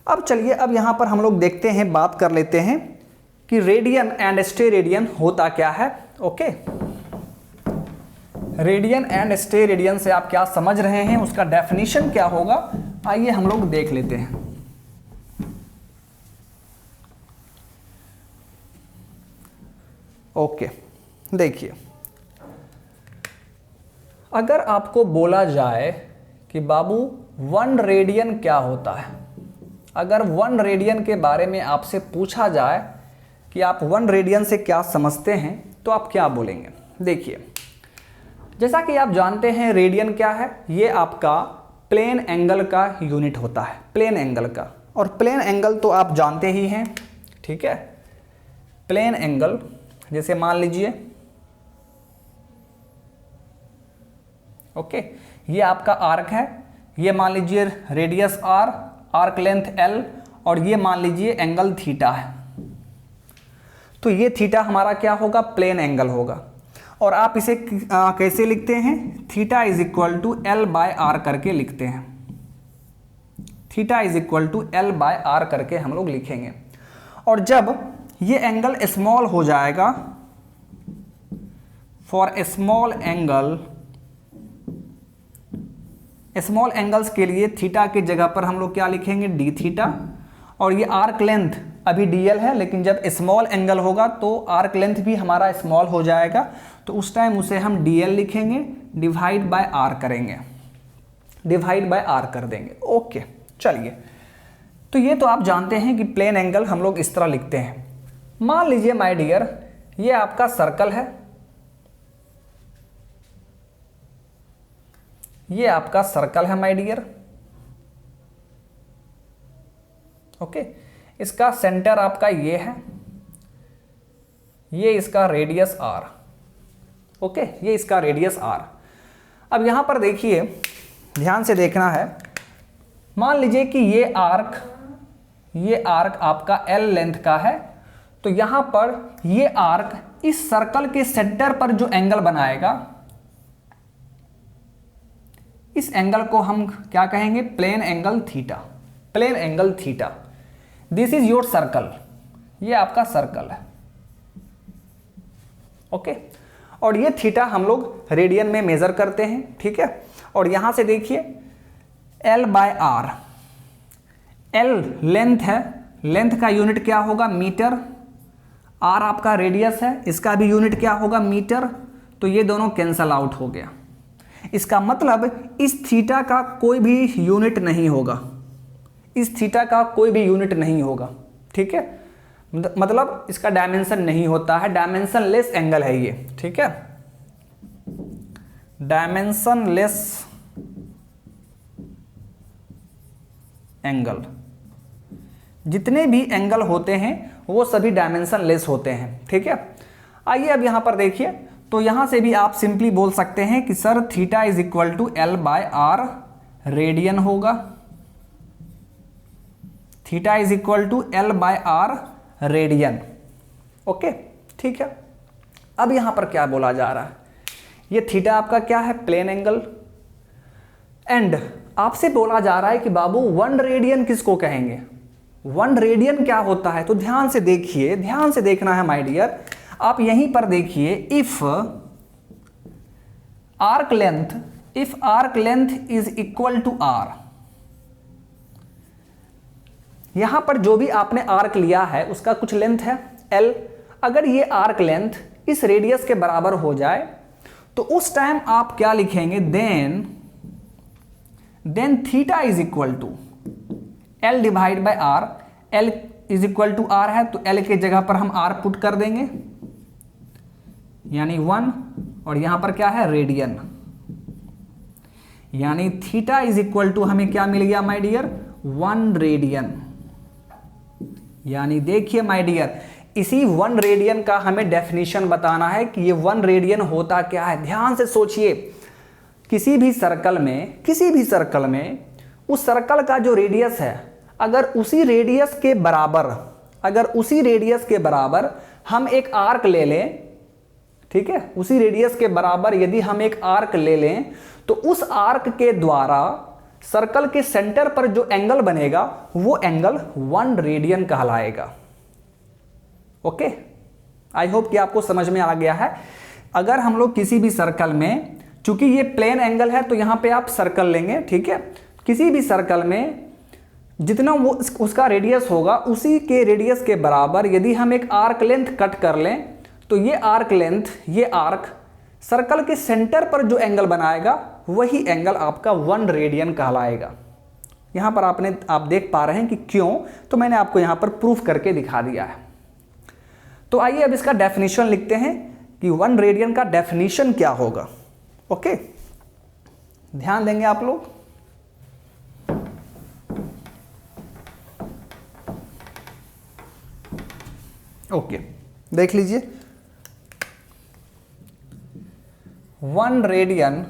अब चलिए, अब यहाँ पर हम लोग देखते हैं, बात कर लेते हैं कि रेडियन एंड स्टेरेडियन होता क्या है। ओके, रेडियन एंड स्टेरेडियन से आप क्या समझ रहे हैं, उसका डेफिनेशन क्या होगा, आइए हम लोग देख लेते हैं। ओके, देखिए, अगर आपको बोला जाए कि बाबू 1 रेडियन क्या होता है, अगर 1 रेडियन के बारे में आपसे पूछा जाए कि आप 1 रेडियन से क्या समझते हैं, तो आप क्या बोलेंगे। देखिए, जैसा कि आप जानते हैं रेडियन क्या है, ये आपका प्लेन एंगल का यूनिट होता है, प्लेन एंगल का। और प्लेन एंगल तो आप जानते ही हैं, ठीक है। प्लेन एंगल जैसे मान लीजिए, ओके, ये आपका आर्क है, ये मान लीजिए radius R, arc length L, और ये मान लीजिए एंगल थीटा है। तो ये थीटा हमारा क्या होगा, प्लेन एंगल होगा। और आप इसे कैसे लिखते हैं, theta is equal to L/R करके लिखते हैं। Theta is equal to L/R करके हम लोग लिखेंगे। और जब ये एंगल स्मॉल हो जाएगा, for small angle, small angles के लिए थीटा की जगह पर हम लोग क्या लिखेंगे, d थीटा। और ये आर्क लेंथ अभी dl है, लेकिन जब स्मॉल एंगल होगा तो आर्क लेंथ भी हमारा स्मॉल हो जाएगा, तो उस टाइम उसे हम dl लिखेंगे, डिवाइड बाय r करेंगे, डिवाइड बाय r कर देंगे। ओके, चलिए, तो ये तो आप जानते हैं कि प्लेन एंगल हम लोग इस तरह लिखते हैं। मान लीजिए माय डियर, ये आपका सर्कल है, ये आपका सर्कल है माय डियर। ओके, इसका सेंटर आपका ये है, ये इसका रेडियस R। ओके, ये इसका रेडियस R। अब यहां पर देखिए, ध्यान से देखना है, मान लीजिए कि ये आर्क आपका L लेंथ का है, तो यहां पर ये आर्क इस सर्कल के सेंटर पर जो एंगल बनाएगा, इस एंगल को हम क्या कहेंगे, plane angle theta, plane angle theta. This is your circle, ये आपका सर्कल है। ओके, और ये थीटा हम लोग रेडियन में मेजर करते हैं, ठीक है। और यहां से देखिए L/R, L लेंथ है, लेंथ का यूनिट क्या होगा, मीटर। R आपका रेडियस है, इसका भी यूनिट क्या होगा, मीटर। तो ये दोनों कैंसल आउट हो गया। इसका मतलब इस थीटा का कोई भी यूनिट नहीं होगा, इस थीटा का कोई भी यूनिट नहीं होगा, ठीक है। मतलब इसका डायमेंशन नहीं होता है, डायमेंशन लेस एंगल है ये, ठीक है, डायमेंशन लेस एंगल। जितने भी एंगल होते हैं वो सभी डायमेंशन लेस होते हैं, ठीक है। आइए अब यहां पर देखिए, तो यहां से भी आप सिंपली बोल सकते हैं कि sir theta is equal to L/R radian होगा, theta is equal to L/R radian. Okay, ठीक है। अब यहां पर क्या बोला जा रहा है, ये थीटा आपका क्या है, प्लेन एंगल। एंड आपसे बोला जा रहा है कि बाबू 1 रेडियन किसको कहेंगे, 1 रेडियन क्या होता है। तो ध्यान से देखिए, ध्यान से देखना है माय डियर। आप यहीं पर देखिए, if arc length is equal to R, यहां पर जो भी आपने आर्क लिया है उसका कुछ लेंथ है L, अगर ये आर्क लेंथ इस रेडियस के बराबर हो जाए तो उस टाइम आप क्या लिखेंगे, then theta is equal to L divide by R। L is equal to R है तो L के जगह पर हम R पुट कर देंगे, यानी 1, और यहां पर क्या है, रेडियन, यानी थीटा इज इक्वल टू हमें क्या मिल गया माय डियर, 1 रेडियन। यानी देखिए माय डियर, इसी 1 रेडियन का हमें डेफिनेशन बताना है कि ये 1 रेडियन होता क्या है। ध्यान से सोचिए, किसी भी सर्कल में उस सर्कल का जो रेडियस है, अगर उसी रेडियस के बराबर हम एक आर्क ले लें, ठीक है, उसी रेडियस के बराबर यदि हम एक आर्क ले लें तो उस आर्क के द्वारा सर्कल के सेंटर पर जो एंगल बनेगा वो एंगल 1 रेडियन कहलाएगा। ओके, आई होप कि आपको समझ में आ गया है। अगर हम लोग किसी भी सर्कल में, चूंकि ये प्लेन एंगल है तो यहां पे आप सर्कल लेंगे, ठीक है, किसी भी सर्कल में जितना वो उसका रेडियस होगा उसी के रेडियस के बराबर यदि हम एक आर्क लेंथ कट कर लें तो ये आर्क सर्कल के सेंटर पर जो एंगल बनाएगा वही एंगल आपका 1 रेडियन कहलाएगा। यहां पर आप देख पा रहे हैं कि क्यों, तो मैंने आपको यहां पर प्रूफ करके दिखा दिया है। तो आइए अब इसका डेफिनेशन लिखते हैं कि 1 रेडियन का डेफिनेशन क्या होगा। ओके, ध्यान देंगे आप लोग। ओके, देख लीजिए, 1 radian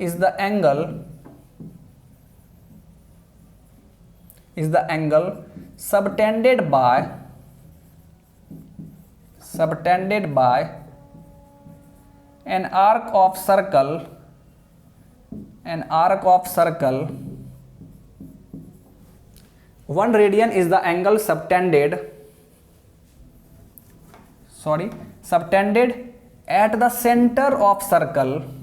is the angle subtended by an arc of circle 1 radian is the angle subtended at the center of circle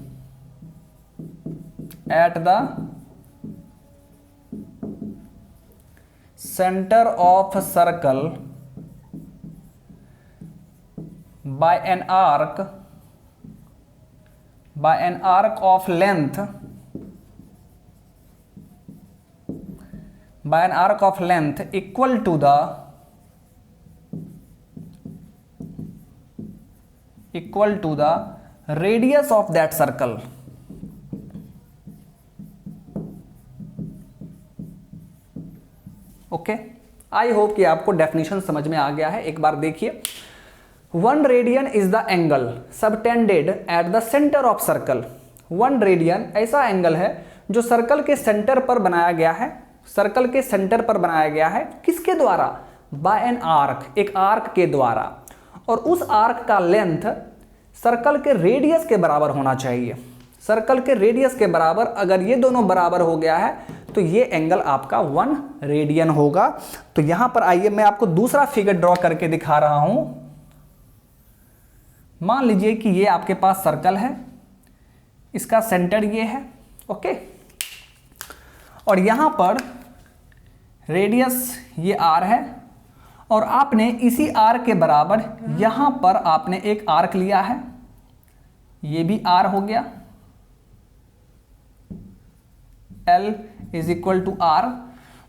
by an arc of length equal to the radius of that circle। Okay, I hope कि आपको definition समझ में आ गया है। एक बार देखिए, 1 radian is the angle subtended at the centre of circle. 1 radian ऐसा angle है जो सर्कल के सेंटर पर बनाया गया है, किसके द्वारा, बाय एन आर्क, एक आर्क के द्वारा, और उस आर्क का लेंथ सर्कल के रेडियस के बराबर होना चाहिए। सर्कल के रेडियस के बराबर, अगर ये दोनों बराबर हो गया है तो ये एंगल आपका 1 रेडियन होगा। तो यहां पर आइए मैं आपको दूसरा फिगर ड्रॉ करके दिखा रहा हूं। मान लीजिए कि ये आपके पास सर्कल है, इसका सेंटर ये है, ओके, और यहां पर रेडियस ये आर है, और आपने इसी आर्क के बराबर यहां पर आपने एक आर्क लिया है, ये भी आर हो गया, L is equal to R.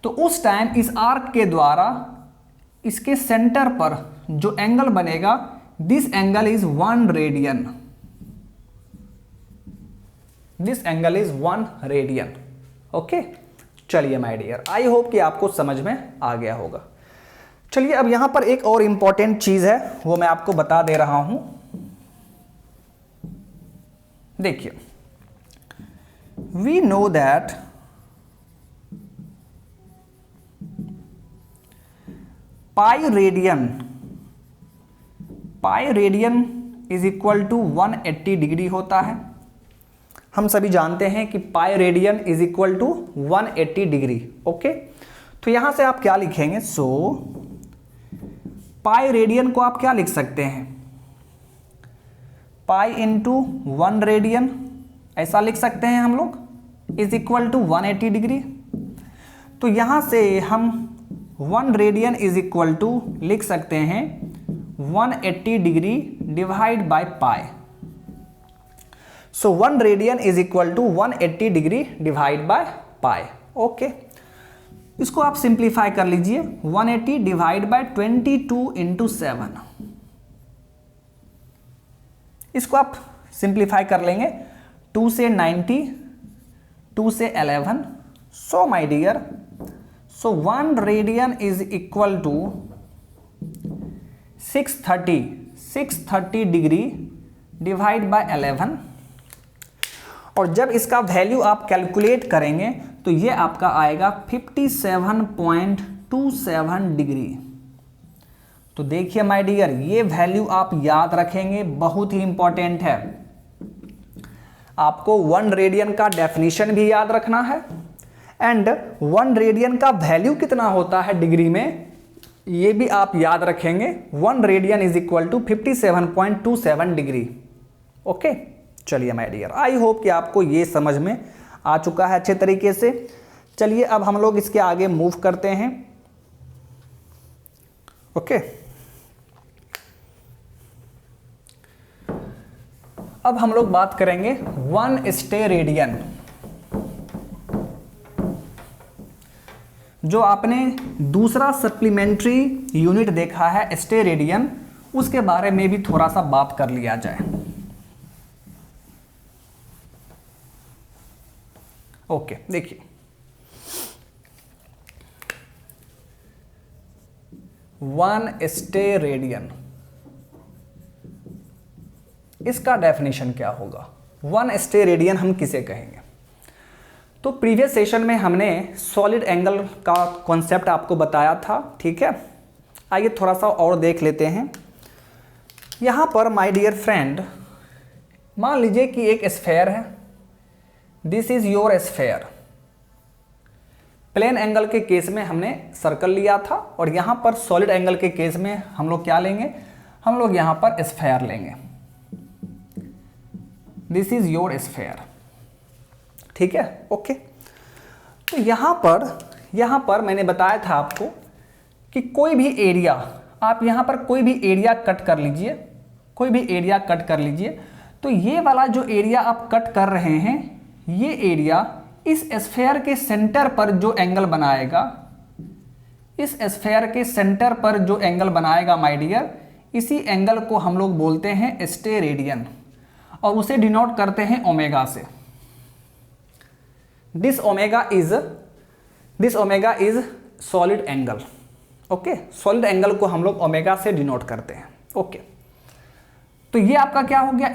तो उस टाइम इस आर्क के द्वारा इसके सेंटर पर जो एंगल बनेगा, this angle is 1 radian, okay. चलिए माय डियर, आई होप कि आपको समझ में आ गया होगा। चलिए अब यहां पर एक और इंपॉर्टेंट चीज है, वो मैं आपको बता दे रहा हूं। देखिए, we know that pi radian is equal to 180 degree होता है। हम सभी जानते हैं कि pi radian is equal to 180 degree. Okay, तो यहां से आप क्या लिखेंगे? सो पाई रेडियन को आप क्या लिख सकते हैं? पाई इंटू 1 रेडियन, ऐसा लिख सकते हैं हम लोग, इज इक्वल टू 180 डिग्री। तो यहां से हम 1 रेडियन इज इक्वल टू लिख सकते हैं 180 degree divide by pi. So 1 radian is equal to 180 degree divide by pi. Okay, इसको आप सिंप्लीफाई कर लीजिए। 180 डिवाइड बाय 22 इंटू 7, इसको आप सिंप्लीफाई कर लेंगे। 2 से 90, 2 से 11। So my dear, so 1 radian is equal to 630 degree divide by 11। और जब इसका वैल्यू आप कैलकुलेट करेंगे तो ये आपका आएगा 57.27 डिग्री। तो देखिए माय डियर, ये वैल्यू आप याद रखेंगे, बहुत ही इंपॉर्टेंट है। आपको 1 रेडियन का डेफिनेशन भी याद रखना है एंड 1 रेडियन का वैल्यू कितना होता है डिग्री में, ये भी आप याद रखेंगे। 1 radian is equal to 57.27 degree. Okay, चलिए माय डियर, आई होप कि आपको ये समझ में आ चुका है अच्छे तरीके से। चलिए अब हम लोग इसके आगे मूव करते हैं। ओके, अब हम लोग बात करेंगे 1 स्टे रेडियन। जो आपने दूसरा सप्लीमेंट्री यूनिट देखा है स्टे रेडियन, उसके बारे में भी थोड़ा सा बात कर लिया जाए। ओके, देखिए 1 स्टे रेडियन, इसका डेफिनेशन क्या होगा? 1 स्टे रेडियन हम किसे कहेंगे? तो प्रीवियस सेशन में हमने सॉलिड एंगल का कॉन्सेप्ट आपको बताया था, ठीक है। आइए थोड़ा सा और देख लेते हैं। यहाँ पर माय डियर फ्रेंड, मान लीजिए कि एक स्फेयर है, this is your sphere. Plane angle के केस में हमने सर्कल लिया था और यहाँ पर सॉलिड एंगल के केस में हम लोग क्या लेंगे? हम लोग यहाँ पर स्फेयर लेंगे। दिस इज योर स्फेयर, ठीक है। ओके, तो यहाँ पर मैंने बताया था आपको कि कोई भी एरिया, आप यहाँ पर कोई भी एरिया कट कर लीजिए, कोई भी एरिया कट कर लीजिए। तो ये वाला जो एरिया आप कट कर रहे हैं, ये एरिया इस स्फेयर के सेंटर पर जो एंगल बनाएगा, इस स्फेयर के सेंटर पर जो एंगल बनाएगा माय डियर, इसी एंगल को हम लोग बोलते हैं स्टे रेडियन और उसे डिनोट करते हैं ओमेगा से। This omega is solid angle. Okay, solid angle को हम लोग ओमेगा से डिनोट करते हैं। ओके, तो ये आपका क्या हो गया?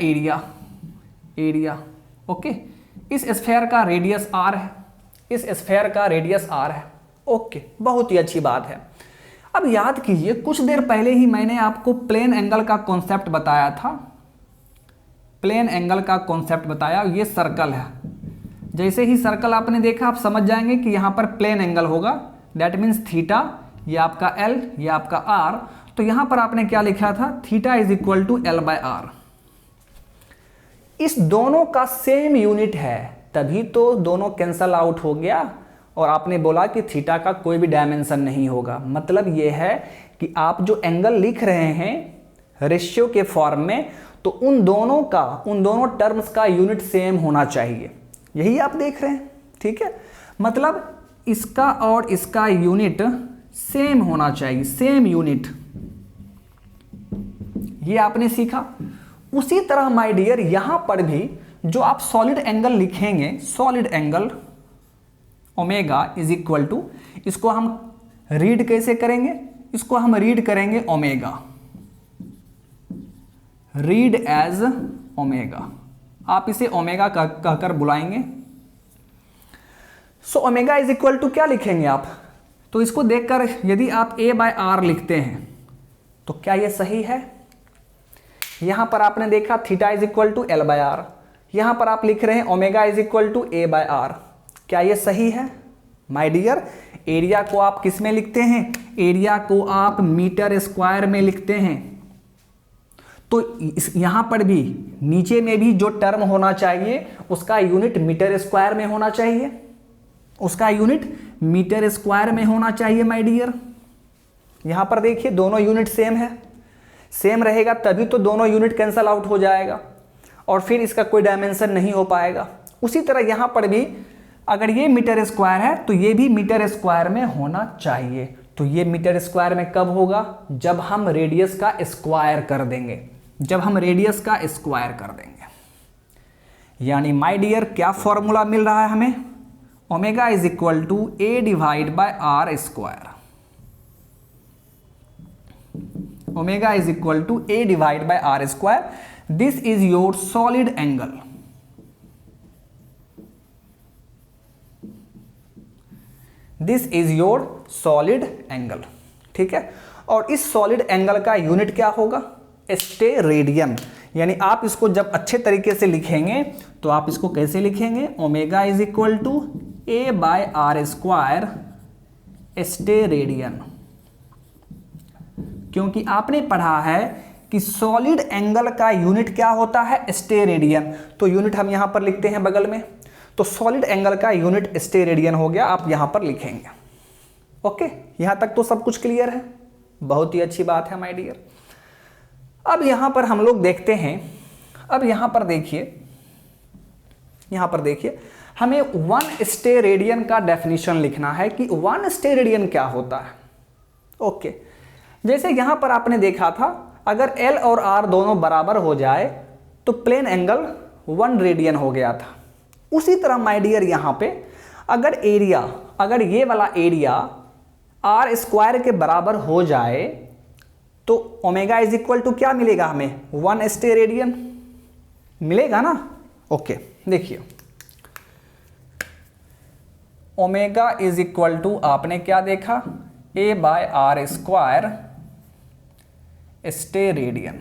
एरिया। ओके, इस स्फेयर का रेडियस r है, इस स्फेयर का रेडियस r है। ओके, बहुत ही अच्छी बात है। अब याद कीजिए, कुछ देर पहले ही मैंने आपको प्लेन एंगल का कॉन्सेप्ट बताया था। प्लेन एंगल का कॉन्सेप्ट बताया, ये सर्कल है। जैसे ही सर्कल आपने देखा, आप समझ जाएंगे कि यहाँ पर प्लेन एंगल होगा, दैट मीन्स थीटा, ये आपका L, ये आपका R। तो यहाँ पर आपने क्या लिखा था? Theta is equal to L/R। इस दोनों का सेम यूनिट है, तभी तो दोनों कैंसल आउट हो गया और आपने बोला कि थीटा का कोई भी डायमेंशन नहीं होगा। मतलब ये है कि आप जो एंगल लिख रहे हैं रेशियो के फॉर्म में, तो उन दोनों टर्म्स का यूनिट सेम होना चाहिए। यही आप देख रहे हैं, ठीक है। मतलब इसका और इसका यूनिट सेम होना चाहिए, सेम यूनिट। ये आपने सीखा। उसी तरह माय डियर, यहां पर भी जो आप सॉलिड एंगल लिखेंगे, solid angle omega is equal to, इसको हम रीड कैसे करेंगे? इसको हम रीड करेंगे ओमेगा, रीड एज ओमेगा। आप इसे ओमेगा कहकर बुलाएंगे। So omega is equal to क्या लिखेंगे आप? तो इसको देखकर यदि आप A/R लिखते हैं तो क्या ये सही है? यहाँ पर आपने देखा theta is equal to L by R, यहाँ पर आप लिख रहे हैं omega is equal to A by R. क्या ये सही है? माय डियर, एरिया को आप किस में लिखते हैं? एरिया को आप मीटर स्क्वायर में लिखते हैं। तो यहां पर भी नीचे में भी जो टर्म होना चाहिए उसका यूनिट मीटर स्क्वायर में होना चाहिए, उसका यूनिट मीटर स्क्वायर में होना चाहिए माय डियर। यहां पर देखिए दोनों यूनिट सेम है, सेम रहेगा तभी तो दोनों यूनिट कैंसल आउट हो जाएगा और फिर इसका कोई डायमेंशन नहीं हो पाएगा। उसी तरह यहां पर भी अगर ये मीटर स्क्वायर है तो ये भी मीटर स्क्वायर में होना चाहिए। तो ये मीटर स्क्वायर में कब होगा? जब हम रेडियस का स्क्वायर कर देंगे, जब हम रेडियस का स्क्वायर कर देंगे। यानी माय डियर क्या फॉर्मूला मिल रहा है हमें? Omega is equal to A divide by R square. Omega is equal to A divide by R square. This is your solid angle. This is your solid angle, ठीक है। और इस solid angle का unit क्या होगा? Steradian. यानी आप इसको जब अच्छे तरीके से लिखेंगे तो आप इसको कैसे लिखेंगे? Omega is equal to A by R square steradian. क्योंकि आपने पढ़ा है कि सॉलिड एंगल का यूनिट क्या होता है? स्टेरेडियन। तो यूनिट हम यहां पर लिखते हैं बगल में, तो सॉलिड एंगल का यूनिट स्टेरेडियन हो गया, आप यहां पर लिखेंगे। ओके, यहां तक तो सब कुछ क्लियर है, बहुत ही अच्छी बात है माय डियर। अब यहां पर हम लोग देखते हैं, अब यहां पर देखिए, यहां पर देखिए हमें 1 स्टेरेडियन का डेफिनेशन लिखना है कि 1 स्टेरेडियन क्या होता है। ओके, जैसे यहां पर आपने देखा था अगर L और R दोनों बराबर हो जाए तो प्लेन एंगल 1 रेडियन हो गया था। उसी तरह माय डियर यहां पे अगर एरिया, अगर ये वाला एरिया आर स्क्वायर के बराबर हो जाए तो ओमेगा इज इक्वल टू क्या मिलेगा हमें? 1 स्टेरेडियन मिलेगा ना। ओके, देखिए ओमेगा इज इक्वल टू आपने क्या देखा? A by R square steradian.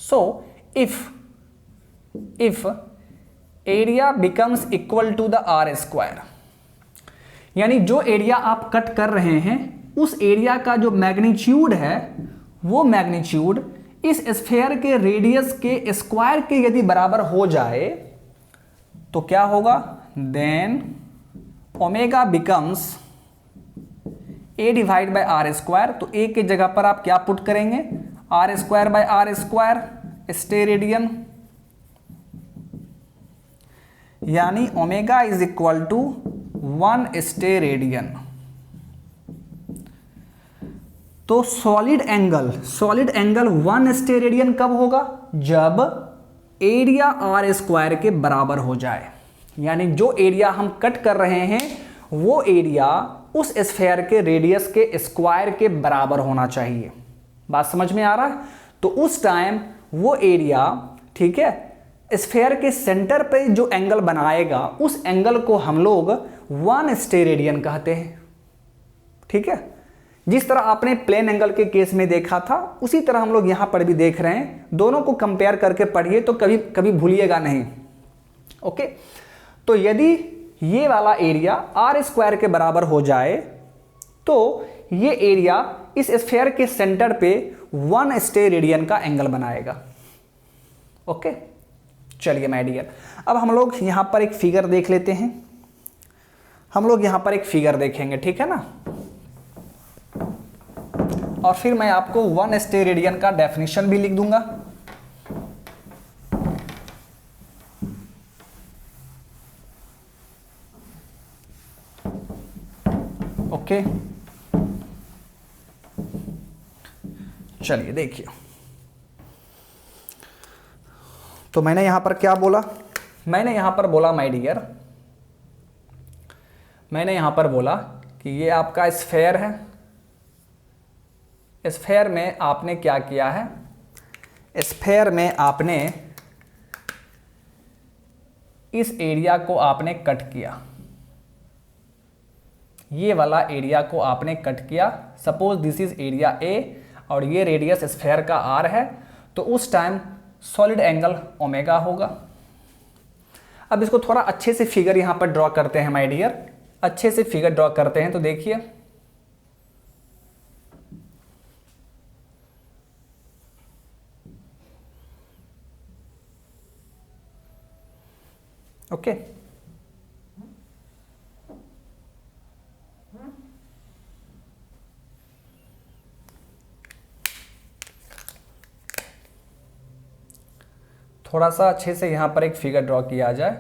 So if area becomes equal to the r square, यानी जो एरिया आप कट कर रहे हैं उस एरिया का जो मैग्नीट्यूड है वो मैग्नीट्यूड इस स्फीयर के रेडियस के स्क्वायर के यदि बराबर हो जाए तो क्या होगा? Then omega becomes A divide by R square. तो ए की जगह पर आप क्या पुट करेंगे? R square by R square steradian. यानी omega is equal to 1 steradian. तो सॉलिड एंगल 1 स्टेरेडियन कब होगा? जब एरिया आर स्क्वायर के बराबर हो जाए। यानी जो एरिया हम कट कर रहे हैं वो एरिया उस स्फीयर के रेडियस के स्क्वायर के बराबर होना चाहिए। बात समझ में आ रहा है? तो उस टाइम वो एरिया, ठीक है, स्फीयर के सेंटर पे जो एंगल बनाएगा उस एंगल को हम लोग 1 स्टेरेडियन कहते हैं, ठीक है। जिस तरह आपने प्लेन एंगल के केस में देखा था उसी तरह हम लोग यहां पर भी देख रहे हैं। दोनों को कंपेयर करके पढ़िए तो कभी कभी भूलिएगा नहीं। ओके, तो यदि ये वाला एरिया आर स्क्वायर के बराबर हो जाए तो ये एरिया इस स्फीयर के सेंटर पे 1 स्टेरेडियन का एंगल बनाएगा। ओके, चलिए माय डियर, अब हम लोग यहां पर एक फिगर देख लेते हैं। हम लोग यहां पर एक फिगर देखेंगे, ठीक है ना। और फिर मैं आपको 1 स्टेरेडियन का डेफिनेशन भी लिख दूंगा। ओके, चलिए देखिए। तो मैंने यहां पर क्या बोला? मैंने यहां पर बोला माय डियर, मैंने यहां पर बोला कि ये आपका स्फीयर है। स्फीयर में आपने क्या किया है? स्फीयर में आपने इस एरिया को आपने कट किया, ये वाला एरिया को आपने कट किया। Suppose this is area A और ये रेडियस स्फेयर का आर है, तो उस टाइम सॉलिड एंगल ओमेगा होगा। अब इसको थोड़ा अच्छे से फिगर यहां पर ड्रॉ करते हैं माय डियर, अच्छे से फिगर ड्रॉ करते हैं। तो देखिए ओके थोड़ा सा अच्छे से यहां पर एक फिगर ड्रॉ किया जाए।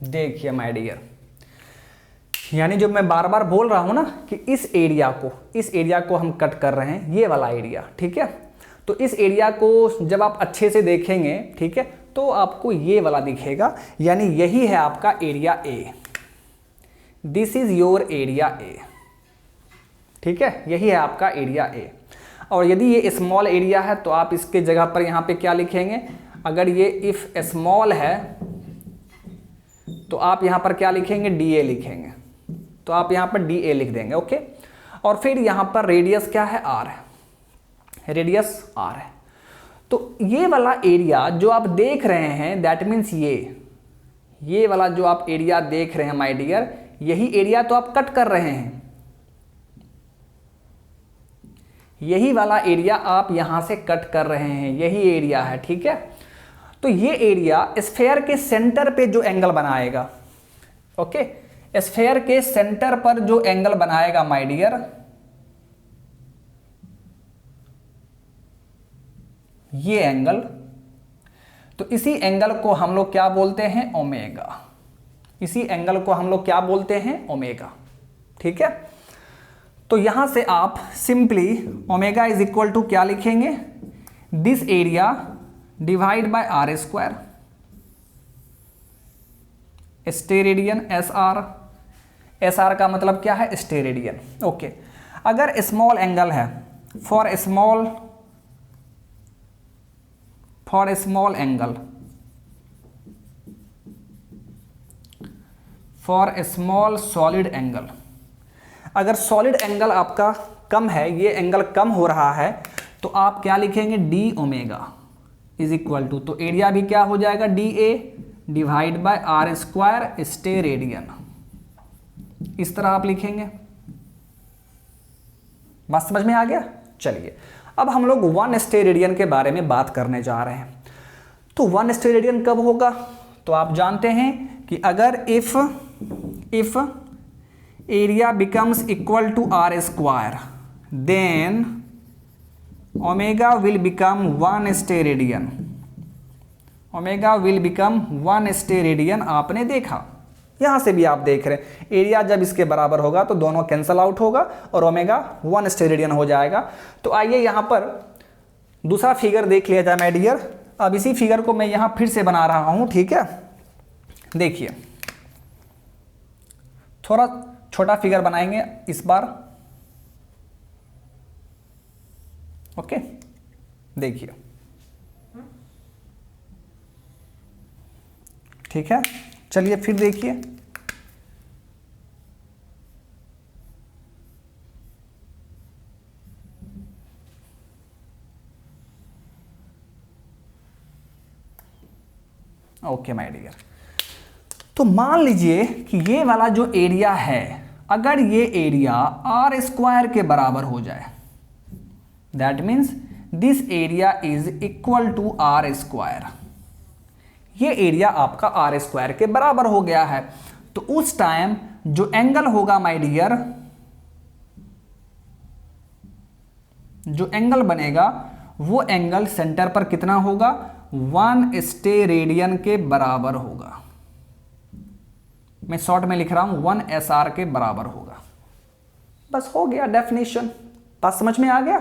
देखिए माय डियर, यानी जो मैं बार बार बोल रहा हूं ना कि इस एरिया को हम कट कर रहे हैं, ये वाला एरिया, ठीक है। तो इस एरिया को जब आप अच्छे से देखेंगे, ठीक है, तो आपको ये वाला दिखेगा, यानी यही है आपका area A. This is your area A, ठीक है, यही है आपका एरिया ए। और यदि ये स्मॉल एरिया है तो आप इसके जगह पर यहां पे क्या लिखेंगे, अगर ये इफ स्मॉल है तो आप यहां पर क्या लिखेंगे, डी ए लिखेंगे। तो आप यहां पर डी ए लिख देंगे, ओके। और फिर यहां पर रेडियस क्या है, आर है, रेडियस आर है। तो ये वाला एरिया जो आप देख रहे हैं, दैट मीन्स ये वाला जो आप एरिया देख रहे हैं माय डियर, यही एरिया तो आप कट कर रहे हैं, यही वाला एरिया आप यहां से कट कर रहे हैं, यही एरिया है, ठीक है। तो ये एरिया स्फेयर के सेंटर पे जो एंगल बनाएगा, ओके, स्फेयर के सेंटर पर जो एंगल बनाएगा माय डियर, ये एंगल, तो इसी एंगल को हम लोग क्या बोलते हैं, ओमेगा। इसी एंगल को हम लोग क्या बोलते हैं, ओमेगा, ठीक है। तो यहां से आप simply omega is equal to क्या लिखेंगे, this area divide by R square, steradian, S R का मतलब क्या है, स्टेरेडियन, ओके। अगर स्मॉल एंगल है, for small angle, for small solid angle, अगर सॉलिड एंगल आपका कम है, ये एंगल कम हो रहा है, तो आप क्या लिखेंगे, D omega is equal to, तो एरिया भी क्या हो जाएगा, D A divide by R square steradian, इस तरह आप लिखेंगे। बात समझ में आ गया। चलिए अब हम लोग 1 स्टेरेडियन के बारे में बात करने जा रहे हैं। तो 1 स्टेरेडियन कब होगा, तो आप जानते हैं कि अगर if area becomes equal to R square, then omega will become 1 steradian, omega will become 1 steradian. आपने देखा, यहां से भी आप देख रहे हैं, एरिया जब इसके बराबर होगा तो दोनों कैंसल आउट होगा और ओमेगा 1 स्टेरेडियन हो जाएगा। तो आइए यहां पर दूसरा फिगर देख लिया जाए माय डियर। अब इसी फिगर को मैं यहां फिर से बना रहा हूं, ठीक है। देखिए थोड़ा छोटा फिगर बनाएंगे इस बार, ओके। देखिए ठीक है, चलिए फिर देखिए, ओके माय डियर। तो मान लीजिए कि ये वाला जो एरिया है, अगर ये एरिया आर स्क्वायर के बराबर हो जाए, that means this area is equal to R square, ये एरिया आपका आर स्क्वायर के बराबर हो गया है। तो उस टाइम जो एंगल होगा माय डियर, जो एंगल बनेगा वो एंगल सेंटर पर कितना होगा, 1 स्टेरेडियन के बराबर होगा। मैं शॉर्ट में लिख रहा हूं 1 SR के बराबर होगा। बस हो गया डेफिनेशन, बात समझ में आ गया।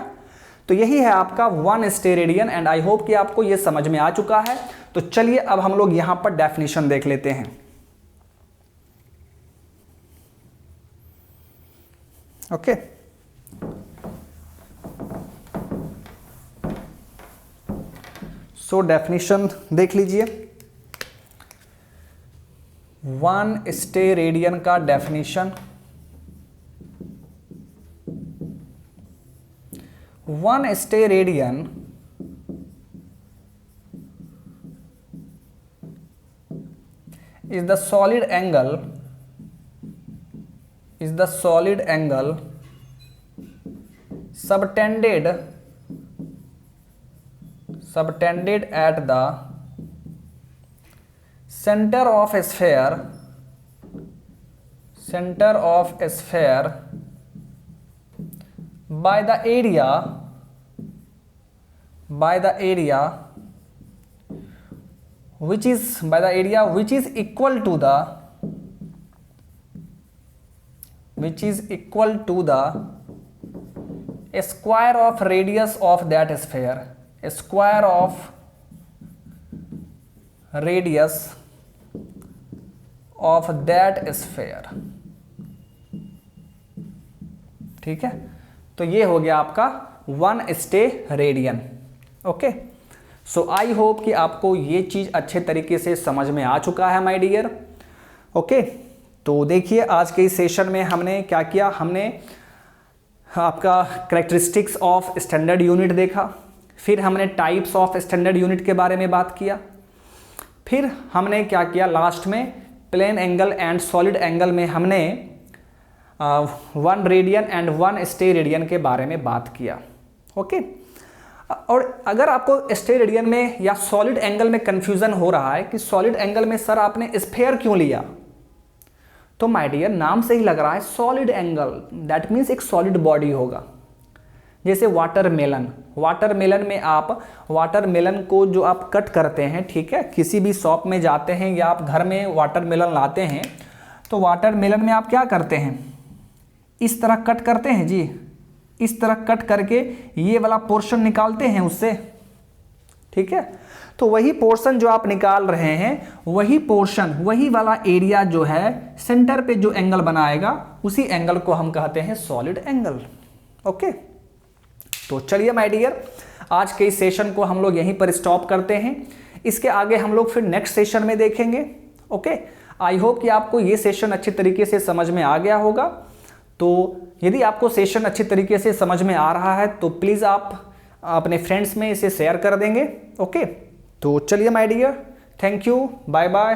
तो यही है आपका 1 स्टेरेडियन एंड आई होप कि आपको यह समझ में आ चुका है। तो चलिए अब हम लोग यहां पर डेफिनेशन देख लेते हैं। ओके सो डेफिनेशन देख लीजिए। वन स्टेरेडियन का definition, one steradian is the solid angle subtended at the center of sphere by the area which is equal to the square of radius of that sphere, square of radius of that sphere। ठीक है, तो ये हो गया आपका one steradian. Okay, सो आई hope कि आपको ये चीज़ अच्छे तरीके से समझ में आ चुका है माय डियर। ओके, तो देखिए आज के इस सेशन में हमने क्या किया, हमने आपका कैरेक्टरिस्टिक्स ऑफ स्टैंडर्ड यूनिट देखा, फिर हमने टाइप्स ऑफ स्टैंडर्ड यूनिट के बारे में बात किया, फिर हमने क्या किया लास्ट में plane angle and solid angle में हमने one radian and one steradian के बारे में बात किया। ओके, और अगर आपको स्टेरेडियन में या सॉलिड एंगल में कंफ्यूजन हो रहा है कि सॉलिड एंगल में सर आपने स्फेयर क्यों लिया, तो माय डियर नाम से ही लग रहा है सॉलिड एंगल, दैट मीन्स एक सॉलिड बॉडी होगा। जैसे वाटरमेलन में आप वाटरमेलन को जो आप कट करते हैं, ठीक है, किसी भी शॉप में जाते हैं या आप घर में वाटरमेलन लाते हैं, तो वाटरमेलन में आप क्या करते हैं, इस तरह कट करते हैं जी, इस तरह कट करके ये वाला पोर्शन निकालते हैं उससे। ठीक है, तो वही पोर्शन जो आप निकाल रहे हैं, वही पोर्शन, वही वाला एरिया जो है सेंटर पे जो एंगल बनाएगा, उसी एंगल को हम कहते हैं सॉलिड एंगल। ओके, तो चलिए माय डियर आज के इस सेशन को हम लोग यहीं पर स्टॉप करते हैं, इसके आगे हम लोग फिर नेक्स्ट सेशन में देखेंगे। ओके, आई होप कि आपको ये सेशन अच्छे तरीके से समझ में आ गया होगा। तो यदि आपको सेशन अच्छे तरीके से समझ में आ रहा है तो प्लीज़ आप अपने फ्रेंड्स में इसे शेयर कर देंगे। ओके, तो चलिए my dear, thank you, bye bye.